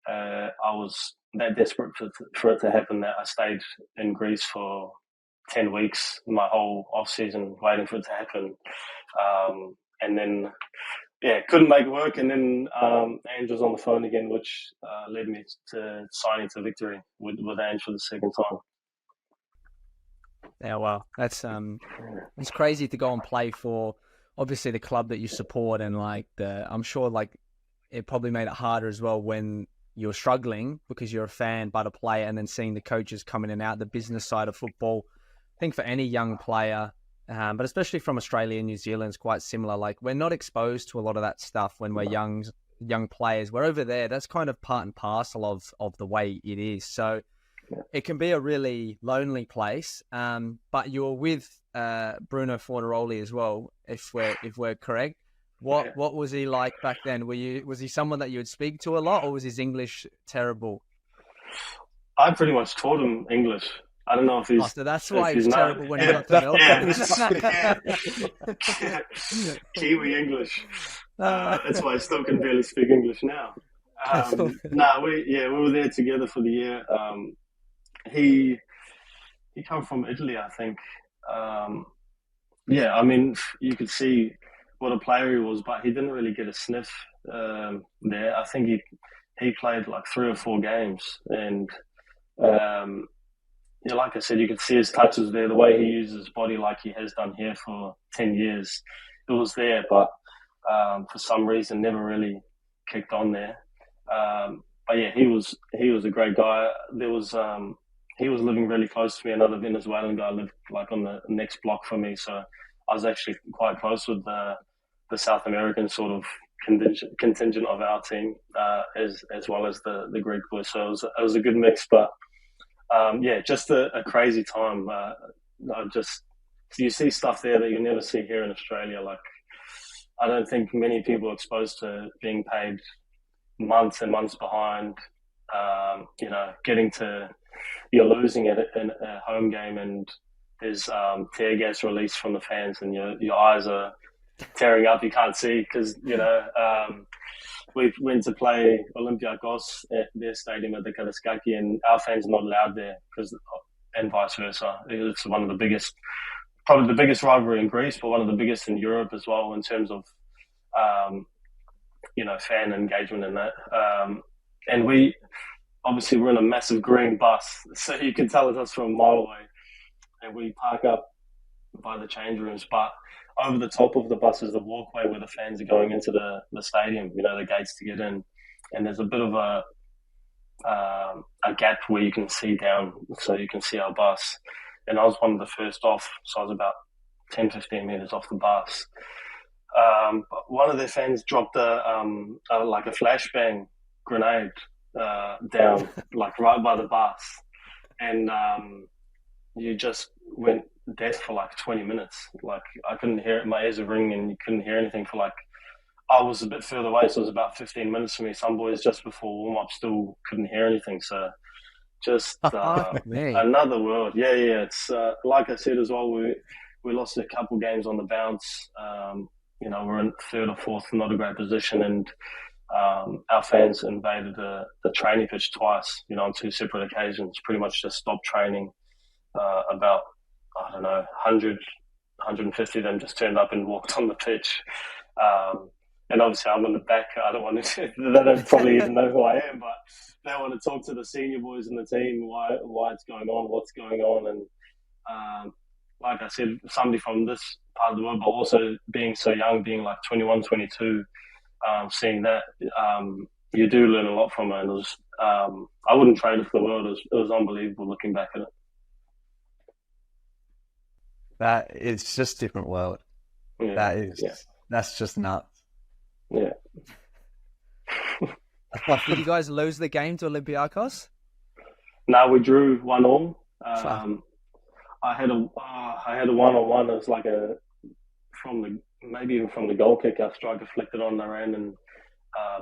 I was that desperate for it to happen that I stayed in Greece for 10 weeks, my whole off season, waiting for it to happen. And then couldn't make it work, and then Ange was on the phone again, which led me to signing to Victory with Ange for the second time. Yeah, well, that's it's crazy to go and play for obviously the club that you support, and I'm sure it probably made it harder as well when you're struggling because you're a fan but a player, and then seeing the coaches come in and out, the business side of football. I think for any young player, but especially from Australia and New Zealand, it's quite similar. We're not exposed to a lot of that stuff when we're young players. We're over there. That's kind of part and parcel of the way it is. So it can be a really lonely place. But you're with Bruno Fornaroli as well, if we're correct. What was he like back then? Was he someone that you would speak to a lot, or was his English terrible? I pretty much taught him English. I don't know if he's... so that's why he's terrible when he got to Melbourne. Kiwi English. That's why I still can barely speak English now. We were there together for the year. he come from Italy, I think. Yeah, I mean, you could see what a player he was, but he didn't really get a sniff there. I think he played like 3 or 4 games, and yeah, like I said, you could see his touches there, the way he uses his body, like he has done here for 10 years. It was there, but for some reason, never really kicked on there. But yeah, he was a great guy. He was living really close to me. Another Venezuelan guy lived like on the next block from me, so I was actually quite close with the South American sort of contingent of our team, as well as the Greek boys. So it was a good mix, but yeah, just a crazy time. You see stuff there that you never see here in Australia. Like, I don't think many people are exposed to being paid months and months behind. You're losing it in a home game, and there's tear gas released from the fans, and your eyes are tearing up. You can't see because we went to play Olympiacos at their stadium at the Kaliskaki, and our fans are not allowed there and vice versa. It's one of the biggest, probably the biggest rivalry in Greece, but one of the biggest in Europe as well in terms of fan engagement in that. And we obviously we're in a massive green bus, so you can tell it's us from a mile away, and we park up by the change rooms, but over the top of the bus is the walkway where the fans are going into the stadium, the gates to get in. And there's a bit of a gap where you can see down, so you can see our bus. And I was one of the first off, so I was about 10, 15 metres off the bus. But one of their fans dropped a flashbang grenade down, like right by the bus. And you just went deaf for like 20 minutes. Like, I couldn't hear it. My ears were ringing and you couldn't hear anything for I was a bit further away, so it was about 15 minutes for me. Some boys just before warm-up still couldn't hear anything. So just another world. Yeah. It's like I said as well, we lost a couple games on the bounce. We're in third or fourth, not a great position, and our fans invaded the training pitch twice, on 2 separate occasions, pretty much just stopped training. About, I don't know, 100, 150 of them just turned up and walked on the pitch. And obviously I'm in the back. I don't want to, they don't probably even know who I am, but they want to talk to the senior boys in the team, why it's going on, what's going on. And like I said, somebody from this part of the world, but also being so young, being like 21, 22, seeing that, you do learn a lot from it. And it was, I wouldn't trade it for the world. It was unbelievable looking back at it. That is just a different world. Yeah, that's just nuts. Yeah. Did you guys lose the game to Olympiacos? No, we drew 1-1. I had a one-on-one. It was like maybe even from the goal kick, our striker flicked it on the end and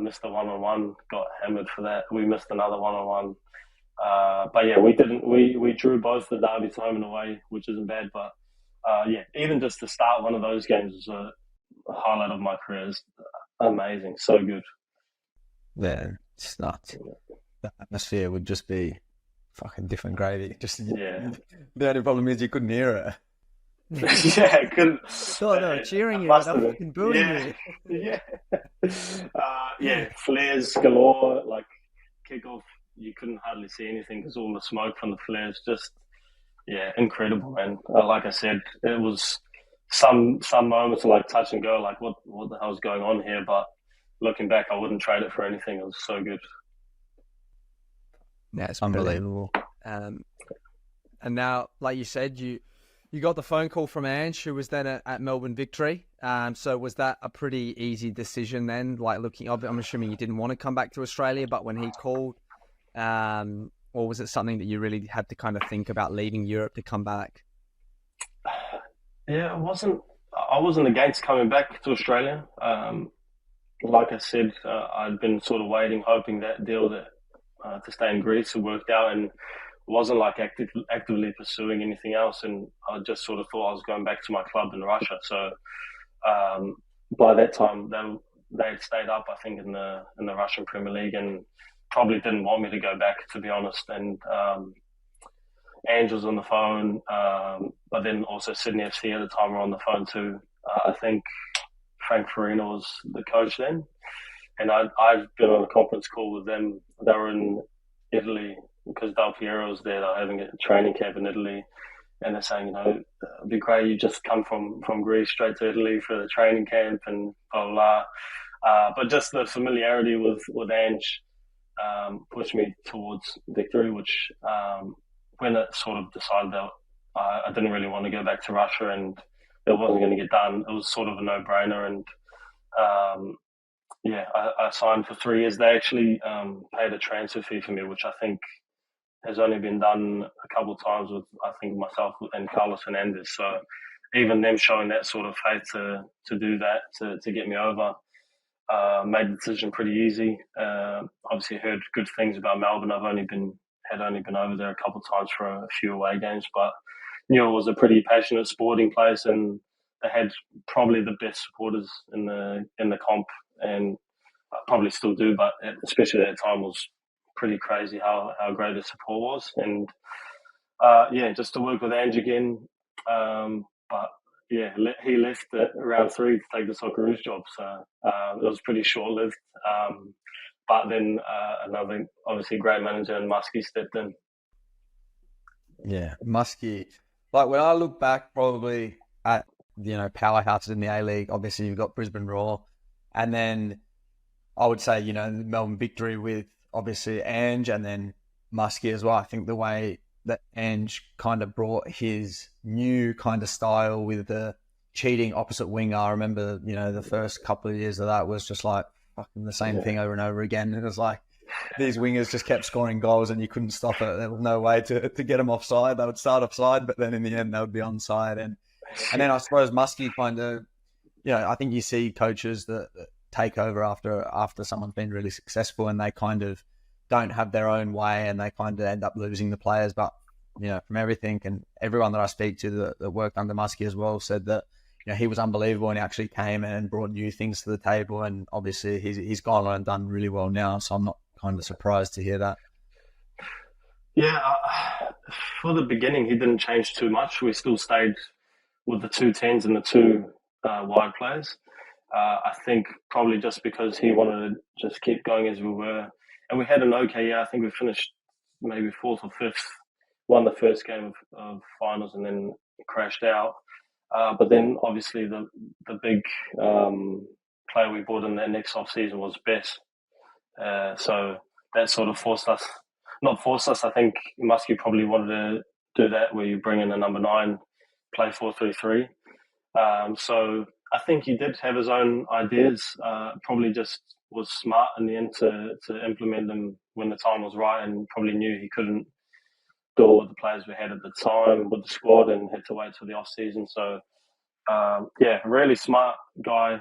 missed the one-on-one. Got hammered for that. We missed another one-on-one. But yeah, we drew both the derbies home and away, which isn't bad. But even just to start one of those games was a highlight of my career. It's amazing, so good. Yeah, it's nuts. The atmosphere would just be fucking different gravy. The only problem is you couldn't hear it. Yeah, I couldn't. No, cheering you, they're fucking booing you. Yeah, flares galore. Like kickoff, you couldn't hardly see anything because all the smoke from the flares. Just incredible. And like I said, it was some moments like touch and go. Like what the hell's going on here? But looking back, I wouldn't trade it for anything. It was so good. Yeah, it's unbelievable. And now, like you said, you got the phone call from Ange, who was then at Melbourne Victory. So was that a pretty easy decision then? Like I'm assuming you didn't want to come back to Australia, but when he called, or was it something that you really had to kind of think about leaving Europe to come back? Yeah, I wasn't against coming back to Australia. Like I said, I'd been sort of waiting, hoping that deal to stay in Greece had worked out, and wasn't like actively pursuing anything else. And I just sort of thought I was going back to my club in Russia. So by that time, they had stayed up, I think, in the Russian Premier League, and probably didn't want me to go back, to be honest. And Ange was on the phone, but then also Sydney FC at the time were on the phone too. I think Frank Farina was the coach then, and I've been on a conference call with them. They were in Italy because Del Piero was there. They were having a training camp in Italy, and they're saying, it'd be great you just come from Greece straight to Italy for the training camp and blah blah blah. But just the familiarity with Ange pushed me towards victory, which when it sort of decided that I didn't really want to go back to Russia and it wasn't going to get done, it was sort of a no-brainer. And I signed for 3 years. They actually paid a transfer fee for me, which I think has only been done a couple of times with, I think, myself and Carlos Fernandez. So even them showing that sort of faith to do that, to get me over, made the decision pretty easy. Obviously heard good things about Melbourne. I've only been over there a couple of times for a few away games, but knew it was a pretty passionate sporting place, and they had probably the best supporters in the comp, and probably still do, but especially at that time was pretty crazy how great the support was. And just to work with Ange again, but yeah, he left at round 3 to take the Socceroos job, so it was pretty short-lived. But then another, obviously, great manager and Muskie stepped in. Yeah, Muskie. Like, when I look back probably at, powerhouses in the A-League, obviously you've got Brisbane Roar, and then I would say, Melbourne Victory with obviously Ange, and then Muskie as well. I think the way that Ange kind of brought his new kind of style with the cheating opposite winger. I remember, the first couple of years of that was just like fucking the same thing over and over again. It was like these wingers just kept scoring goals and you couldn't stop it. There was no way to get them offside. They would start offside, but then in the end they would be onside. And then I suppose Muskie kind of, I think you see coaches that take over after someone's been really successful and they kind of don't have their own way and they kind of end up losing the players. But, from everything and everyone that I speak to that worked under Muskie as well said that, he was unbelievable and he actually came and brought new things to the table. And obviously he's gone on and done really well now. So I'm not kind of surprised to hear that. Yeah, for the beginning, he didn't change too much. We still stayed with the 2 10s and the 2 wide players. I think probably just because he wanted to just keep going as we were. And we had an okay year. I think we finished maybe 4th or 5th, won the first game of finals and then crashed out. But then obviously the big player we bought in that next off-season was Bess. So that sort of not forced us, I think Muskie probably wanted to do that where you bring in a number 9, play 4-3-3. So I think he did have his own ideas, probably just was smart in the end to implement them when the time was right, and probably knew he couldn't do all the players we had at the time with the squad and had to wait till the off season. So really smart guy.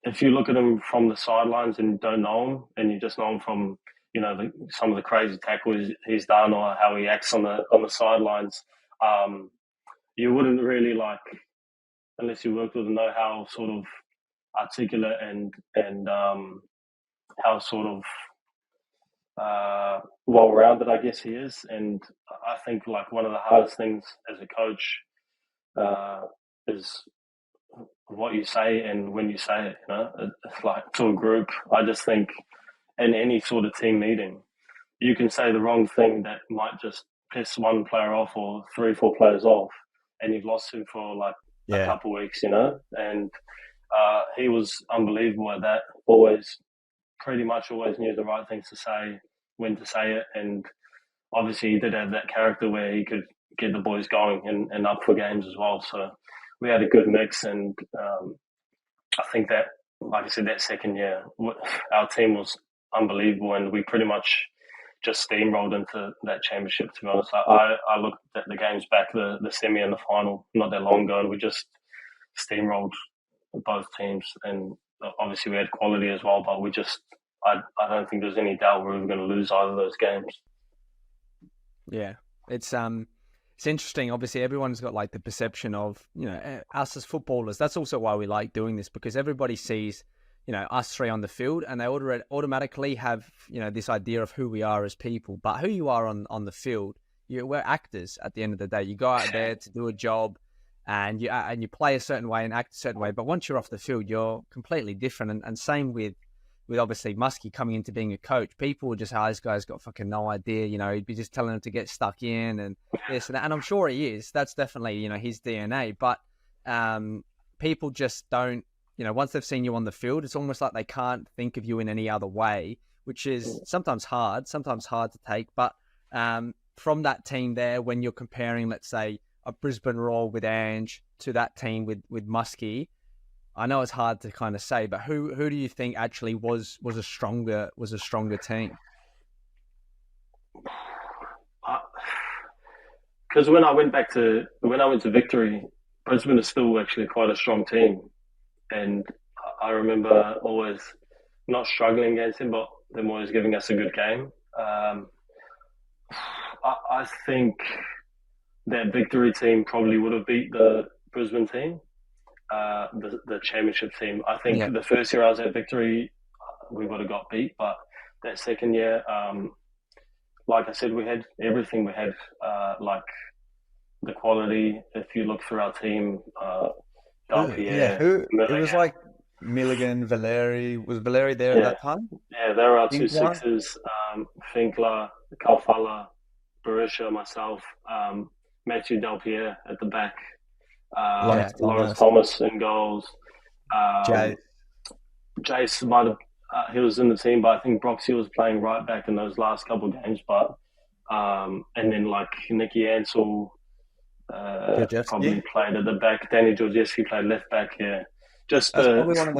If you look at him from the sidelines and don't know him, and you just know him from some of the crazy tackles he's done or how he acts on the sidelines, you wouldn't really unless you worked with him, know how sort of articulate and how sort of well-rounded, I guess, he is. And I think one of the hardest things as a coach is what you say and when you say it. It's like to a group. I just think in any sort of team meeting, you can say the wrong thing that might just piss one player off or 3 or 4 players off, and you've lost him for a couple of weeks, And he was unbelievable at that. Pretty much always knew the right things to say, when to say it, and obviously he did have that character where he could get the boys going and up for games as well. So we had a good mix, and I think that, like I said, that second year, our team was unbelievable, and we pretty much just steamrolled into that championship, to be honest. I looked at the games back, the semi and the final, not that long ago, and we just steamrolled both teams. And obviously we had quality as well, but I don't think there's any doubt we were going to lose either of those games. Yeah, it's interesting. Obviously, everyone's got the perception of us as footballers. That's also why we like doing this, because everybody sees us three on the field, and they automatically have, this idea of who we are as people. But who you are on the field, we're actors at the end of the day. You go out there to do a job, and you play a certain way and act a certain way. But once you're off the field, you're completely different. And same with obviously Muskie coming into being a coach. People would just, this guy's got fucking no idea. He'd be just telling them to get stuck in and this and that. And I'm sure he is. That's definitely, his DNA. But people just don't, once they've seen you on the field, it's almost like they can't think of you in any other way, which is sometimes hard to take. But from that team there, when you're comparing, let's say, a Brisbane Roar with Ange to that team with Muskie, I know it's hard to kind of say, but who do you think actually was a stronger team? Because when I went to Victory, Brisbane is still actually quite a strong team. And I remember always not struggling against him, but them always giving us a good game. I think that Victory team probably would have beat the Brisbane team, the championship team. I think the first year I was at Victory, we would have got beat, but that second year, like I said, we had everything. We had like the quality. If you look through our team, it was like Milligan, Valeri. Was Valeri there at that time? Yeah, there were our two sixes, Finkler, Kalfala, Barisha, myself, Matthew Delpierre at the back, Lawrence Thomas in goals. Jace might have, he was in the team, but I think Broxy was playing right back in those last couple of games. But and then like Nicky Ansell, probably played at the back. Danny Georgieski played left back here. That's probably one of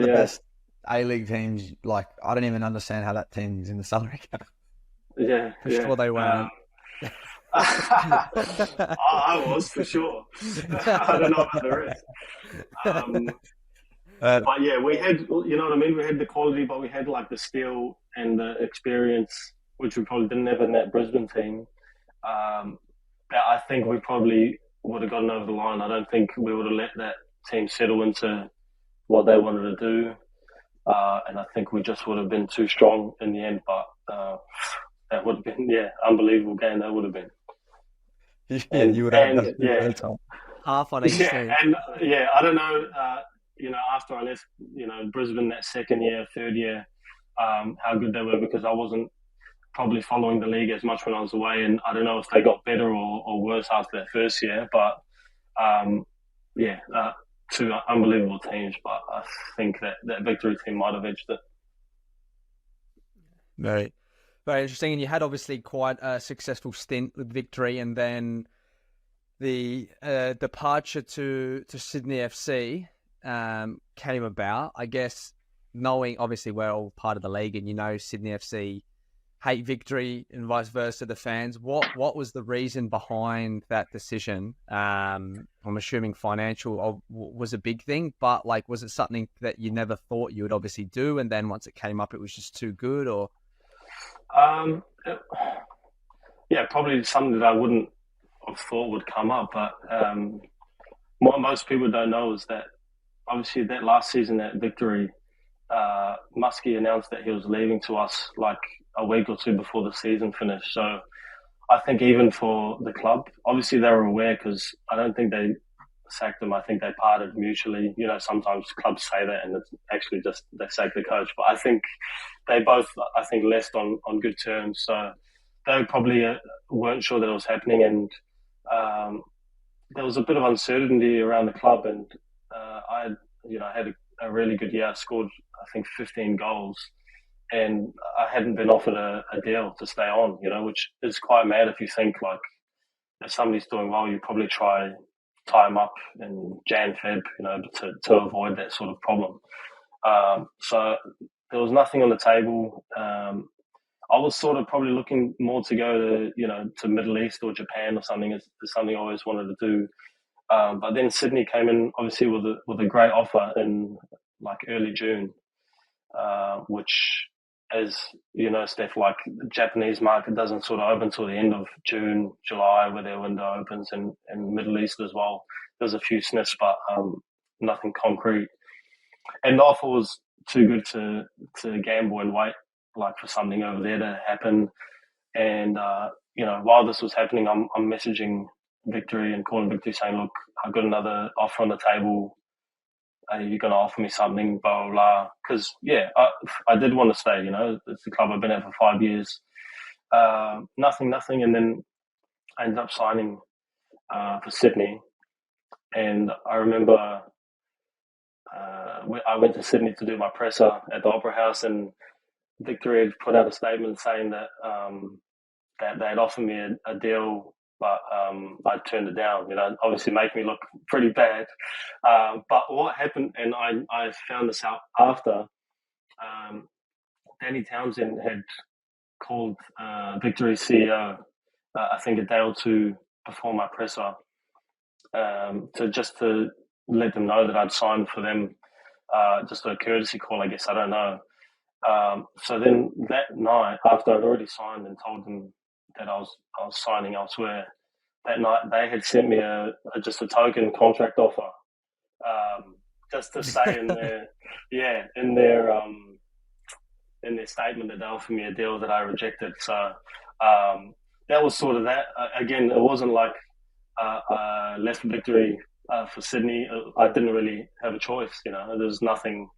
the best A-League teams. Like, I don't even understand how that team's in the salary cap. Yeah, for sure they weren't. I was for sure. I don't know about the rest. But yeah, we had, you know what I mean? We had the quality, but we had like the skill and the experience, which we probably didn't have in that Brisbane team. That I think we probably would have gotten over the line. I don't think we would have let that team settle into what they wanted to do. And I think we just would have been too strong in the end. But that would have been, unbelievable game that would have been. You would have half on each team. And I don't know, after I left, Brisbane that second year, third year, how good they were, because I wasn't probably following the league as much when I was away, and I don't know if they got better or worse after that first year, but two unbelievable teams, but I think that Victory team might have edged it. Very, very interesting. And you had obviously quite a successful stint with Victory, and then the departure to Sydney FC came about, I guess, knowing obviously we're all part of the league, and Sydney FC hate Victory and vice versa, the fans. What was the reason behind that decision? I'm assuming financial was a big thing, but like, was it something that you never thought you would obviously do, and then once it came up, it was just too good, or? Probably something that I wouldn't have thought would come up, but what most people don't know is that obviously that last season at Victory, Muskie announced that he was leaving to us like a week or two before the season finished. So I think even for the club, obviously they were aware, because I don't think they sacked him. I think they parted mutually. Sometimes clubs say that and it's actually just they sack the coach. But I think they both, left on good terms. So they probably weren't sure that it was happening, and there was a bit of uncertainty around the club. And I had a really good year. I scored, I think, 15 goals. And I hadn't been offered a deal to stay on, which is quite mad if you think, like, if somebody's doing well, you probably try tie them up in Jan, Feb, to avoid that sort of problem. So there was nothing on the table. I was sort of probably looking more to go to, to Middle East or Japan or something. It's something I always wanted to do. But then Sydney came in, obviously, with a great offer in, like, early June, which, as you know, Stef, like, the Japanese market doesn't sort of open till the end of June, July, where their window opens, and Middle East as well. There's a few sniffs, but nothing concrete. And the offer was too good to gamble and wait like for something over there to happen. And while this was happening, I'm messaging Victory and calling Victory saying, "Look, I've got another offer on the table. Are you going to offer me something?" Blah blah blah. Because I did want to stay. It's a club I've been at for 5 years. Nothing, and then I ended up signing for Sydney. And I remember I went to Sydney to do my presser at the Opera House, and Victory had put out a statement saying that that they'd offered me a deal, but I turned it down. Obviously making me look pretty bad. But what happened, and I found this out after, Danny Townsend had called Victory's CEO, I think a day or two before my presser, to let them know that I'd signed for them, just a courtesy call, I guess. I don't know. So then that night, after I'd already signed and told them that I was signing elsewhere, that night they had sent me just a token contract offer, just to say in their statement that they offered me a deal that I rejected. So that was sort of that. Again, it wasn't like I left Victory for Sydney. I didn't really have a choice. There was nothing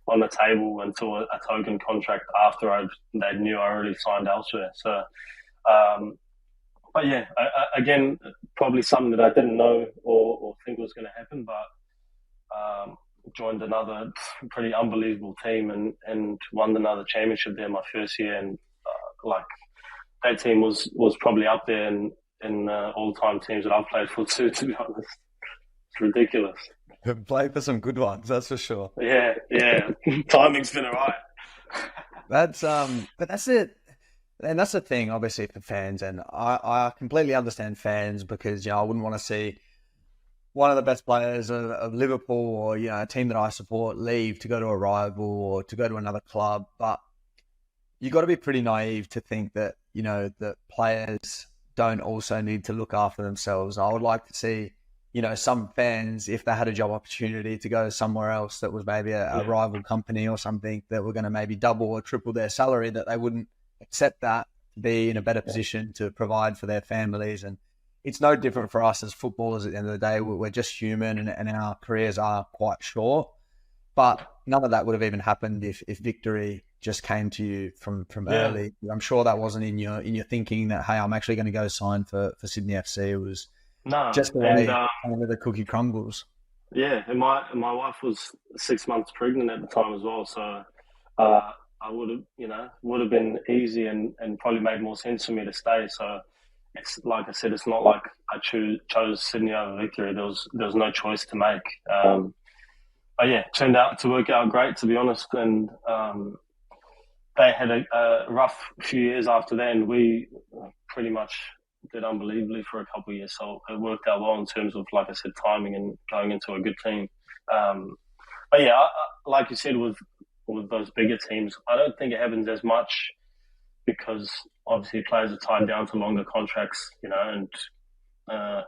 on the table until a token contract after they knew I already signed elsewhere. So, but yeah, again, probably something that I didn't know or think was going to happen, but joined another pretty unbelievable team and won another championship there my first year. And that team was probably up there in all-time teams that I've played for too, to be honest. It's ridiculous. Play for some good ones, that's for sure. Yeah. Timing's been all right. But that's it. And that's the thing, obviously, for fans. And I completely understand fans because, I wouldn't want to see one of the best players of Liverpool or, a team that I support leave to go to a rival or to go to another club. But you got to be pretty naive to think that, that players don't also need to look after themselves. I would like to see, some fans, if they had a job opportunity to go somewhere else that was maybe a rival company or something that were going to maybe double or triple their salary, that they wouldn't accept that to be in a better position to provide for their families. And it's no different for us as footballers at the end of the day. We're just human and our careers are quite short. But none of that would have even happened if Victory just came to you from early. I'm sure that wasn't in your thinking that, hey, I'm actually going to go sign for Sydney FC. It was just the way the cookie crumbles. Yeah, and my wife was 6 months pregnant at the time as well, so I would have been easy and probably made more sense for me to stay. So it's like I said, it's not like I chose Sydney over Victory. There was no choice to make. But yeah, it turned out to work out great, to be honest. And they had a rough few years after that, and we pretty much did unbelievably for a couple of years. So it worked out well in terms of, like I said, timing and going into a good team. But yeah, like you said, with those bigger teams, I don't think it happens as much because obviously players are tied down to longer contracts, and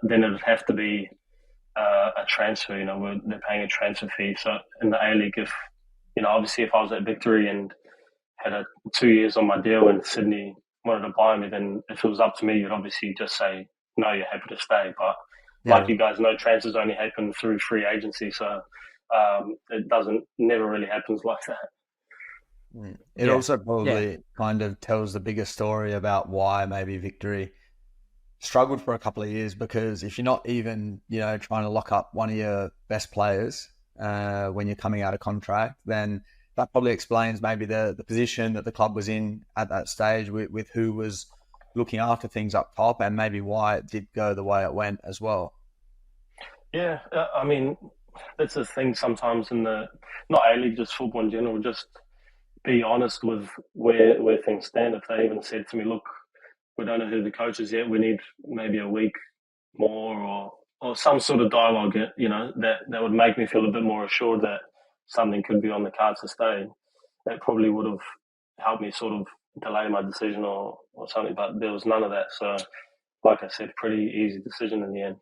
then it would have to be a transfer, where they're paying a transfer fee. So in the A-League, if obviously if I was at Victory and had 2 years on my deal and Sydney wanted to buy me, then if it was up to me, you'd obviously just say, no, you're happy to stay. But like you guys know, transfers only happen through free agency. So it never really happens like that. It also probably kind of tells the bigger story about why maybe Victory struggled for a couple of years, because if you're not even, trying to lock up one of your best players when you're coming out of contract, then that probably explains maybe the position that the club was in at that stage with who was looking after things up top, and maybe why it did go the way it went as well. Yeah, I mean, that's the thing sometimes in not A-League, just football in general, just be honest with where things stand. If they even said to me, look, we don't know who the coach is yet, we need maybe a week more or some sort of dialogue, that would make me feel a bit more assured that something could be on the cards to stay. That probably would have helped me sort of delay my decision or something, but there was none of that. So, like I said, pretty easy decision in the end.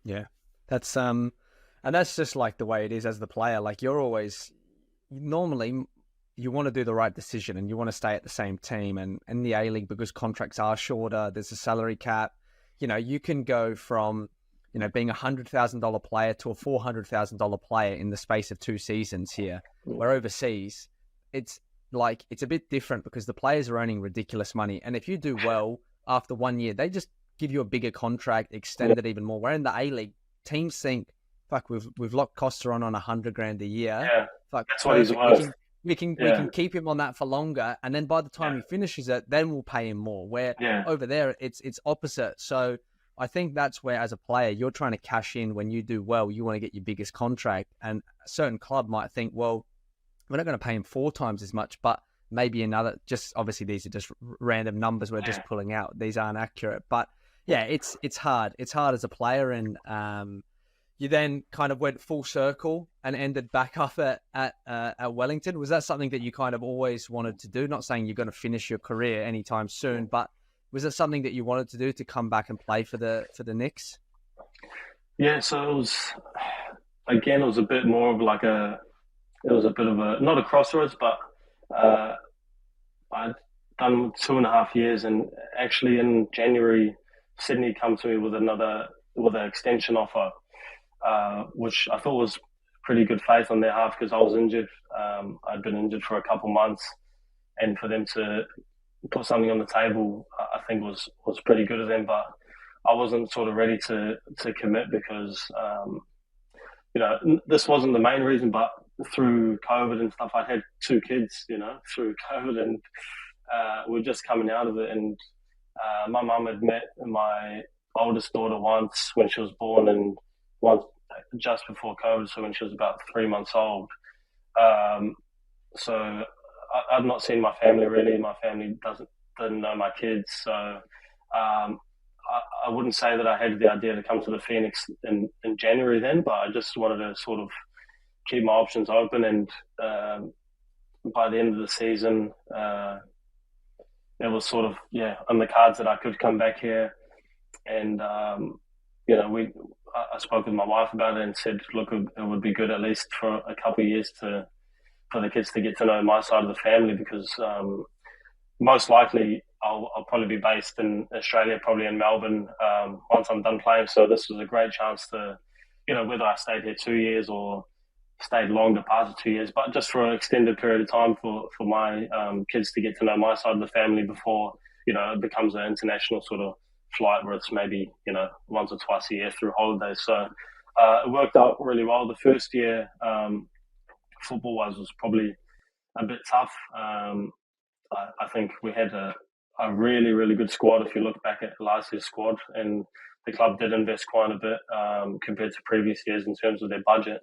Yeah, that's and And that's just like the way it is as the player. Like normally you want to do the right decision and you want to stay at the same team. And in the A-League, because contracts are shorter, there's a salary cap. You can go from, being $100,000 player to a $400,000 player in the space of 2 seasons here. Where overseas, it's a bit different because the players are earning ridiculous money. And if you do well after 1 year, they just give you a bigger contract, extend it even more. Where in the A-League, teams think, fuck, we've locked Kosta on $100,000 a year. Yeah, fuck, that's what he's worth. We can keep him on that for longer, and then by the time he finishes it, then we'll pay him more. Where over there, it's opposite. So I think that's where, as a player, you're trying to cash in. When you do well, you want to get your biggest contract, and a certain club might think, well, we're not going to pay him 4 times as much, but maybe another. Just obviously, these are just random numbers we're just pulling out. These aren't accurate, but yeah, it's hard. It's hard as a player, and you then kind of went full circle and ended back up at Wellington. Was that something that you kind of always wanted to do? Not saying you're going to finish your career anytime soon, but was it something that you wanted to do, to come back and play for the Knicks? Yeah, so it was a bit more of like it was a bit of a, not a crossroads, but I'd done 2.5 years, and actually in January, Sydney come to me with an extension offer. Which I thought was pretty good faith on their half, because I was injured. I'd been injured for a couple months, and for them to put something on the table, I think was pretty good of them. But I wasn't sort of ready to commit because, this wasn't the main reason, but through COVID and stuff, I had 2 kids, through COVID, and we're just coming out of it. And my mum had met my oldest daughter once when she was born, and once just before COVID, so when she was about 3 months old. So I've not seen my family really. My family didn't know my kids, so I wouldn't say that I had the idea to come to the Phoenix in January then, but I just wanted to sort of keep my options open. And by the end of the season, it was sort of on the cards that I could come back here. And I spoke with my wife about it and said, look, it would be good at least for a couple of years for the kids to get to know my side of the family, because most likely I'll probably be based in Australia, probably in Melbourne, once I'm done playing. So this was a great chance to, whether I stayed here 2 years or stayed longer past 2 years, but just for an extended period of time for my kids to get to know my side of the family before, it becomes an international sort of flight where it's maybe, once or twice a year through holidays. So it worked out really well. The first year, football-wise, was probably a bit tough. I think we had a really, really good squad if you look back at last year's squad, and the club did invest quite a bit compared to previous years in terms of their budget,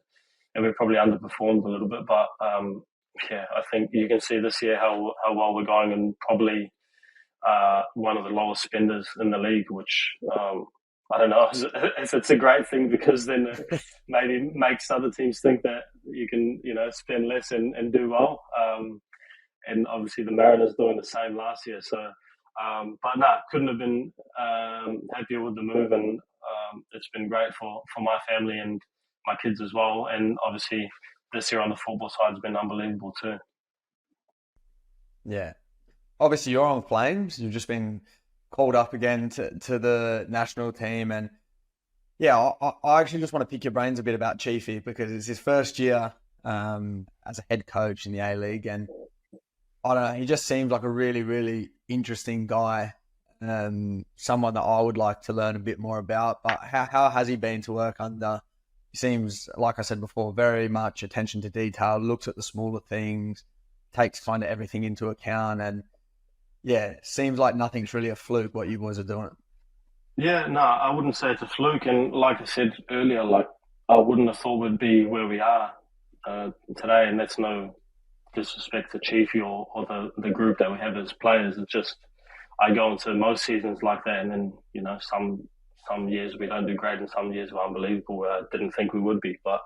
and we probably underperformed a little bit. But I think you can see this year how well we're going, and probably one of the lowest spenders in the league, which I don't know if it's a great thing, because then it maybe makes other teams think that you can, spend less and do well. And obviously the Mariners doing the same last year. So, but no, couldn't have been happier with the move, and it's been great for my family and my kids as well. And obviously this year on the football side has been unbelievable too. Yeah. Obviously, you're on Flames. You've just been called up again to the national team. And yeah, I actually just want to pick your brains a bit about Chiefy, because it's his first year as a head coach in the A-League. And I don't know, he just seems like a really, really interesting guy. Someone that I would like to learn a bit more about. But how has he been to work under? He seems, like I said before, very much attention to detail, looks at the smaller things, takes kind of everything into account, and yeah, seems like nothing's really a fluke what you boys are doing. Yeah, no, I wouldn't say it's a fluke. And like I said earlier, I wouldn't have thought we'd be where we are today. And that's no disrespect to Chiefy or the group that we have as players. It's just, I go into most seasons like that, and then, some years we don't do great and some years we're unbelievable, where I didn't think we would be. But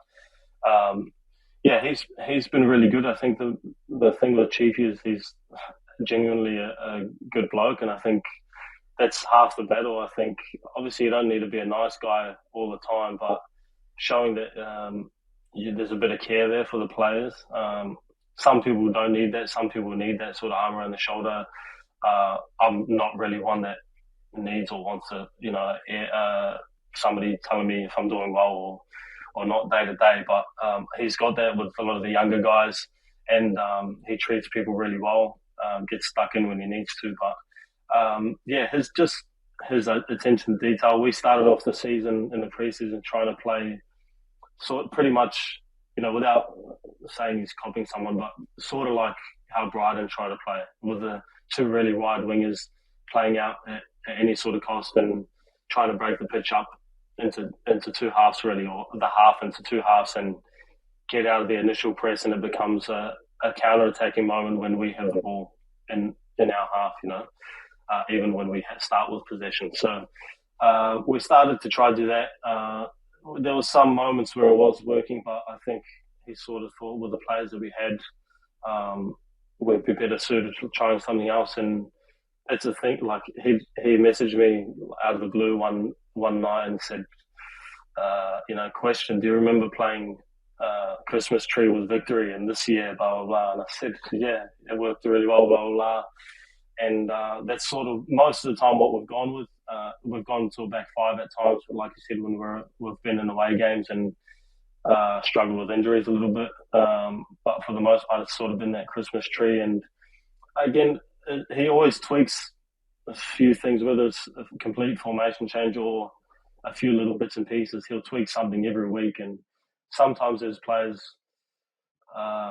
he's been really good. I think the thing with Chiefy is he's genuinely a good bloke, and I think that's half the battle. I think obviously you don't need to be a nice guy all the time, but showing that there's a bit of care there for the players. Some people don't need that. Some people need that sort of arm around the shoulder. I'm not really one that needs or wants to, somebody telling me if I'm doing well or not day to day. But he's got that with a lot of the younger guys, and he treats people really well. Gets stuck in when he needs to. But his attention to detail. We started off the season in the preseason trying to play pretty much, without saying he's copying someone, but sort of like how Brighton tried to play with the two really wide wingers playing out at any sort of cost and trying to break the pitch up into two halves really, or the half into two halves, and get out of the initial press, and it becomes a counter-attacking moment when we have the ball in our half, even when we start with possession. So we started to try to do that. There was some moments where it was working, but I think he sort of thought with the players that we had, we'd be better suited to trying something else. And it's a thing, like he messaged me out of the blue one night and said, question, do you remember playing Christmas Tree with Victory and this year, blah, blah, blah. And I said, yeah, it worked really well, blah, blah, blah. And that's sort of most of the time what we've gone with. We've gone to a back five at times, but like you said, when we've been in away games and struggled with injuries a little bit. But for the most part, it's sort of been that Christmas Tree. And again, he always tweaks a few things, whether it's a complete formation change or a few little bits and pieces. He'll tweak something every week. And sometimes there's players,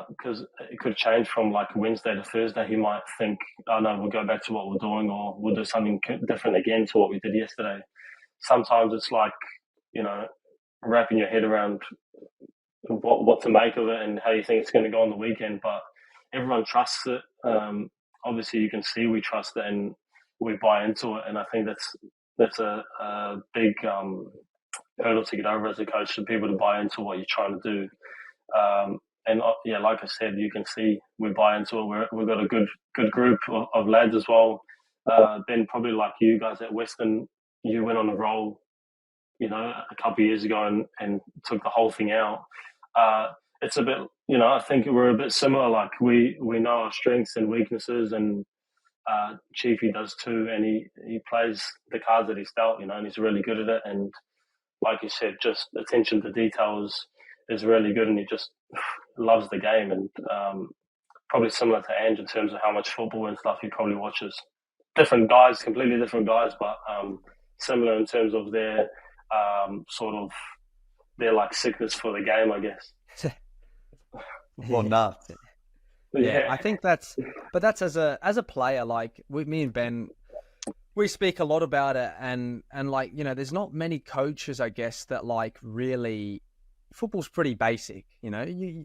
because it could change from like Wednesday to Thursday, he might think, oh no, we'll go back to what we're doing, or we'll do something different again to what we did yesterday. Sometimes it's like, wrapping your head around what to make of it and how you think it's going to go on the weekend. But everyone trusts it. Obviously, you can see we trust it and we buy into it. And I think that's a big hurdle to get over as a coach, for people to buy into what you're trying to do. And like I said, you can see we buy into it. We've got a good group of lads as well. Ben, probably like you guys at Western, you went on a roll, a couple of years ago and took the whole thing out. It's a bit, I think we're a bit similar. Like we know our strengths and weaknesses, and Chiefy does too. And he plays the cards that he's dealt, and he's really good at it. And like you said, just attention to detail is really good, and he just loves the game. And probably similar to Ange in terms of how much football and stuff he probably watches. Different guys, completely different guys, but similar in terms of their sort of their like sickness for the game, I guess. Well, no. Yeah, I think that's as a player, like with me and Ben, we speak a lot about it, and like, there's not many coaches, I guess, that like really, football's pretty basic,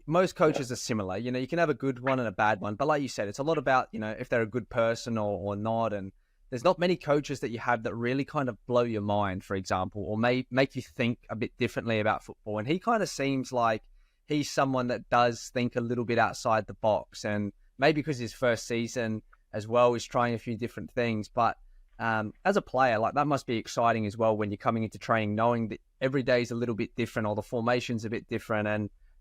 most coaches are similar, you can have a good one and a bad one, but like you said, it's a lot about, if they're a good person or not. And there's not many coaches that you have that really kind of blow your mind, for example, or make you think a bit differently about football. And he kind of seems like he's someone that does think a little bit outside the box, and maybe because his first season as well is trying a few different things. But as a player, like, that must be exciting as well when you're coming into training, knowing that every day is a little bit different, or the formation's a bit different,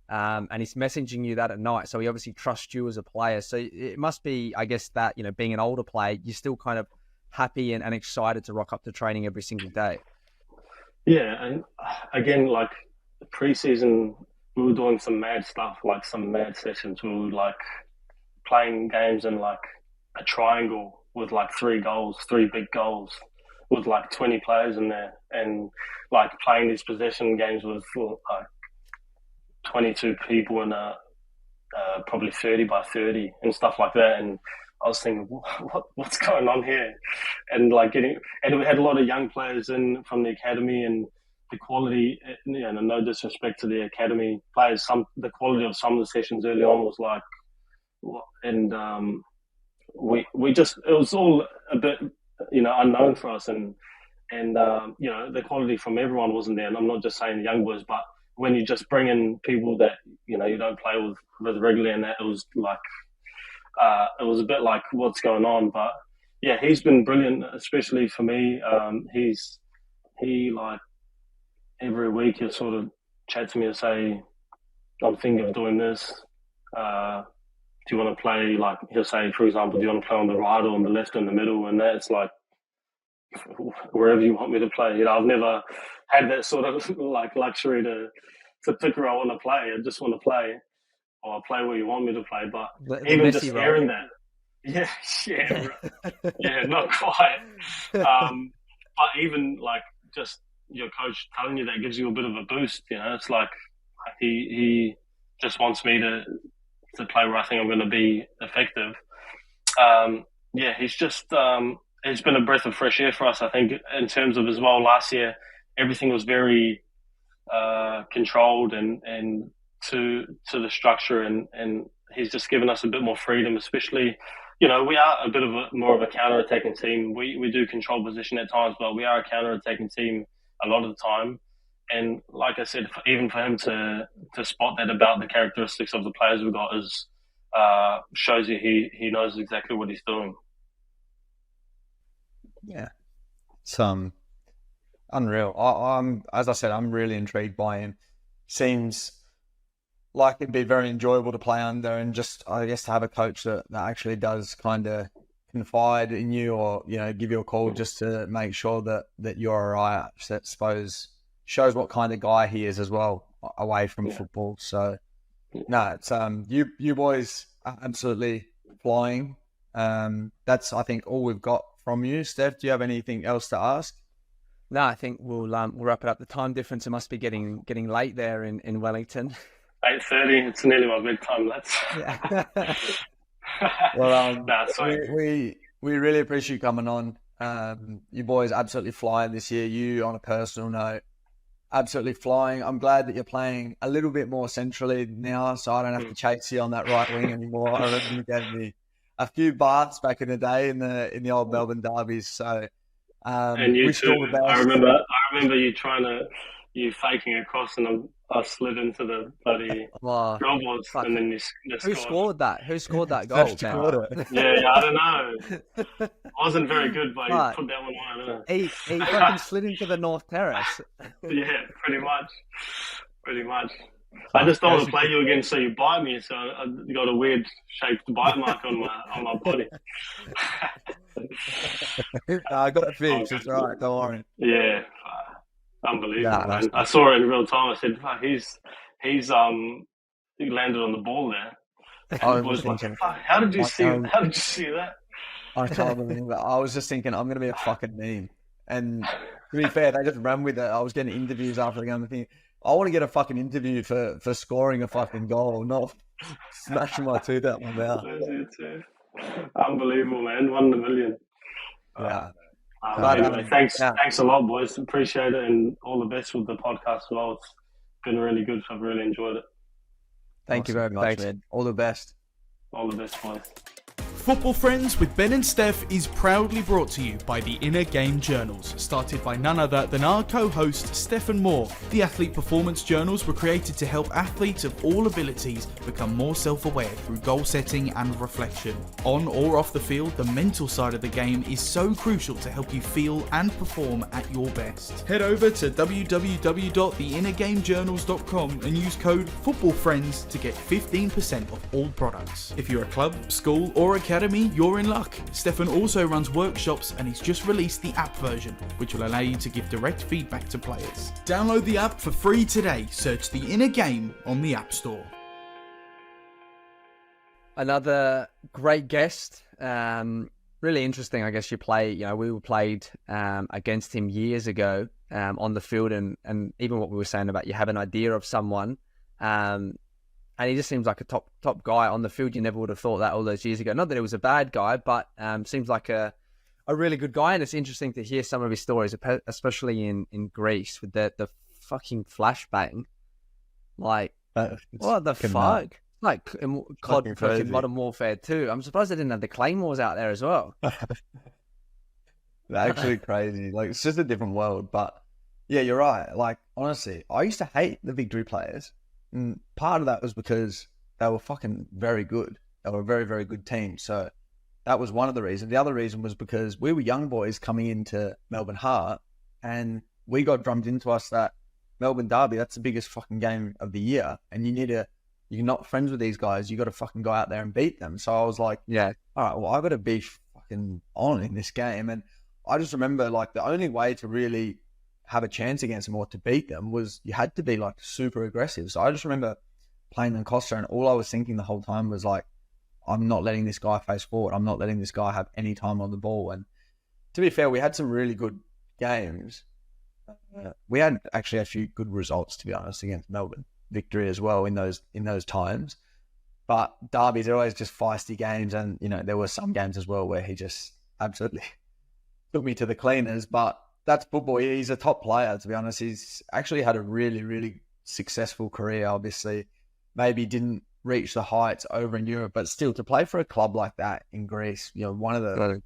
and he's messaging you that at night. So he obviously trusts you as a player. So it must be, I guess, that, being an older player, you're still kind of happy and excited to rock up to training every single day. Yeah, and again, like pre-season, we were doing some mad stuff, like some mad sessions. We were like playing games in like a triangle with like three big goals, with like 20 players in there, and like playing these possession games with like 22 people in a probably 30 by 30 and stuff like that. And I was thinking, what's going on here? And like and we had a lot of young players in from the academy, and the quality, no disrespect to the academy players, the quality of some of the sessions early on was like, and we just, it was all a bit, unknown for us, and the quality from everyone wasn't there. And I'm not just saying the young boys, but when you just bring in people that, you don't play with regularly, and that, it was like, it was a bit like, what's going on? But yeah, he's been brilliant, especially for me. He like every week he'll sort of chat to me and say, I'm thinking of doing this. Do you want to play, like, he'll say, for example, do you want to play on the right or on the left or in the middle? And that's like, wherever you want me to play. I've never had that sort of like luxury to pick where I want to play. I just want to play, or I'll play where you want me to play. But the even Messi just role. hearing that, yeah, not quite. But even like just your coach telling you that gives you a bit of a boost. It's like he just wants me to play where I think I'm going to be effective. He's just it's been a breath of fresh air for us. I think in terms of as well, last year everything was very controlled and to the structure, and he's just given us a bit more freedom. Especially, we are a bit of more of a counter-attacking team. We do control position at times, but we are a counter-attacking team a lot of the time. And like I said, even for him to spot that about the characteristics of the players we've got is shows you he knows exactly what he's doing. Yeah, it's unreal. I'm as I said, I'm really intrigued by him. Seems like it'd be very enjoyable to play under, and just I guess to have a coach that actually does kind of confide in you, or give you a call just to make sure that you're all right. I suppose shows what kind of guy he is as well away from football. So no, it's you boys are absolutely flying. That's I think all we've got from you. Steph, do you have anything else to ask? No, I think we'll wrap it up. The time difference, it must be getting late there in Wellington. 8:30. It's nearly my bedtime, lads. Yeah. Well, sorry. we really appreciate you coming on. You boys absolutely flying this year. You, on a personal note, absolutely flying. I'm glad that you're playing a little bit more centrally now, so I don't have to chase you on that right wing anymore. I remember you gave me a few baths back in the day in the old Melbourne derbies. So, and you too. All the best. I remember you faking across, and I slid into the bloody goalboards, and then you Who scored that? Who scored that goal? I don't know. Wasn't very good, but he put that one on. He fucking slid into the North Terrace. Yeah, pretty much. I just don't want to play you again, so you bite me. So I got a weird shaped bite mark on my body. I got it fixed. It's all right. Don't worry. Yeah, unbelievable. Man. I saw it in real time. I said, "Fuck, he landed on the ball there." I was thinking, how did you see that? I can't believe it. I was just thinking, I'm going to be a fucking meme. And to be fair, they just ran with it. I was getting interviews after the game. Thinking, I want to get a fucking interview for scoring a fucking goal, not smashing my tooth out my mouth. Unbelievable, man. 1 in a million. Yeah. Anyway, thanks a lot, boys. Appreciate it, and all the best with the podcast as well. It's been really good. I've really enjoyed it. Thank you very much, man. All the best. All the best, boys. Football Friends with Ben and Steph is proudly brought to you by the Inner Game Journals, started by none other than our co-host Stephen Moore. The Athlete Performance Journals were created to help athletes of all abilities become more self-aware through goal setting and reflection. On or off the field, the mental side of the game is so crucial to help you feel and perform at your best. Head over to www.theinnergamejournals.com and use code FOOTBALLFRIENDS to get 15% off all products. If you're a club, school or academy, you're in luck. Stefan also runs workshops, and he's just released the app version, which will allow you to give direct feedback to players. Download the app for free today. Search The Inner Game on the App Store. Another great guest. Really interesting. I guess we were played against him years ago on the field, and even what we were saying about you have an idea of someone. And he just seems like a top guy on the field. You never would have thought that all those years ago. Not that he was a bad guy, but seems like a really good guy. And it's interesting to hear some of his stories, especially in Greece with the fucking flashbang. Like, what the fuck? Like in COD, fucking Modern Warfare 2. I'm surprised they didn't have the Claymores out there as well. They're actually crazy. Like, it's just a different world. But yeah, you're right. Like, honestly, I used to hate the Victory players. And part of that was because they were fucking very good. They were a very, very good team. So that was one of the reasons. The other reason was because we were young boys coming into Melbourne Heart, and we got drummed into us that Melbourne Derby, that's the biggest fucking game of the year. And you're not friends with these guys. You got to fucking go out there and beat them. So I was like, Yeah. all right, well, I got to be fucking on in this game. And I just remember like the only way to really have a chance against them or to beat them was you had to be like super aggressive. So I just remember playing in Kosta, and all I was thinking the whole time was like, I'm not letting this guy face forward. I'm not letting this guy have any time on the ball. And to be fair, we had some really good games. We had actually a few good results, to be honest, against Melbourne. Victory as well in those times. But derbies are always just feisty games, and there were some games as well where he just absolutely took me to the cleaners. But that's football. He's a top player, to be honest. He's actually had a really, really successful career. Obviously, maybe didn't reach the heights over in Europe, but still to play for a club like that in Greece, one of the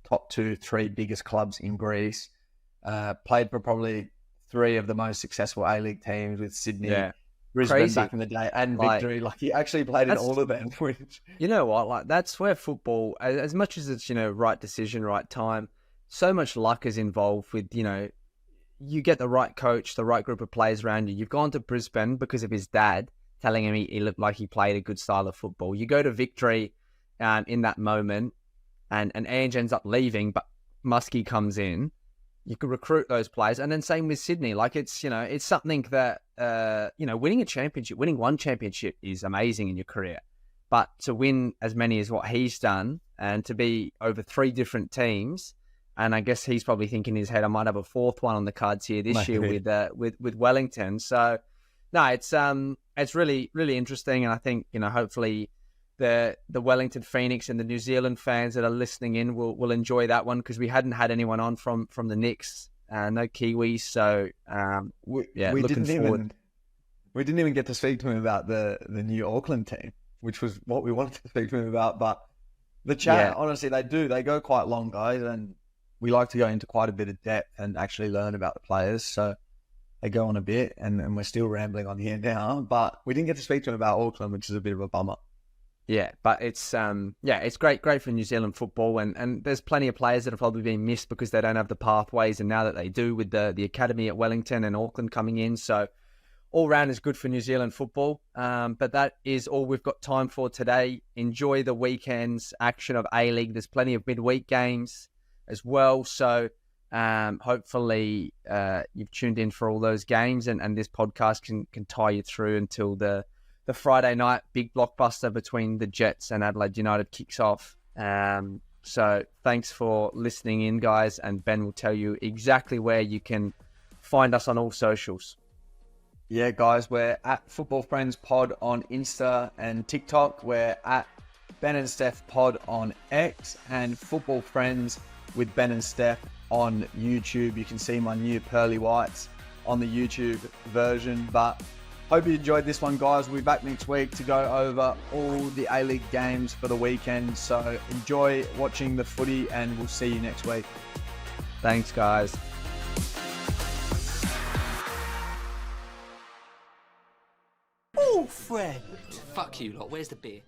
top 2-3 biggest clubs in Greece. Played for probably 3 of the most successful A-League teams with Sydney, Brisbane Crazy. back in the day, and Victory. Like he actually played in all of them. Which you know what? Like that's where football, as much as it's right decision, right time, so much luck is involved with you get the right coach, the right group of players around you. You've gone to Brisbane because of his dad telling him he looked like he played a good style of football. You go to Victory in that moment, and Ange ends up leaving, but Muskie comes in. You could recruit those players, and then same with Sydney. Like it's it's something that winning one championship is amazing in your career, but to win as many as what he's done, and to be over 3 different teams, and I guess he's probably thinking in his head, I might have a 4th one on the cards here this year with Wellington. So no, it's really, really interesting, and I think hopefully the Wellington Phoenix and the New Zealand fans that are listening in will enjoy that one, because we hadn't had anyone on from the Knicks, no Kiwis. So we looking forward. We didn't even get to speak to him about the new Auckland team, which was what we wanted to speak to him about. But the chat, honestly, they go quite long, guys, and we like to go into quite a bit of depth and actually learn about the players. So they go on a bit, and we're still rambling on here now. But we didn't get to speak to him about Auckland, which is a bit of a bummer. Yeah, but it's it's great for New Zealand football, and there's plenty of players that have probably been missed because they don't have the pathways, and now that they do with the academy at Wellington and Auckland coming in, so all round is good for New Zealand football. But that is all we've got time for today. Enjoy the weekend's action of A-League. There's plenty of midweek games as well, so hopefully you've tuned in for all those games, and this podcast can tie you through until the Friday night big blockbuster between the Jets and Adelaide United kicks off. So thanks for listening in, guys, and Ben will tell you exactly where you can find us on all socials. Yeah, guys, we're at Football Friends Pod on Insta and TikTok. We're at Ben and Stef Pod on X, and Football Friends with Ben and Stef on YouTube. You can see my new pearly whites on the YouTube version, but hope you enjoyed this one, guys. We'll be back next week to go over all the A-League games for the weekend. So enjoy watching the footy, and we'll see you next week. Thanks, guys. Oh, Fred. Fuck you lot, where's the beer?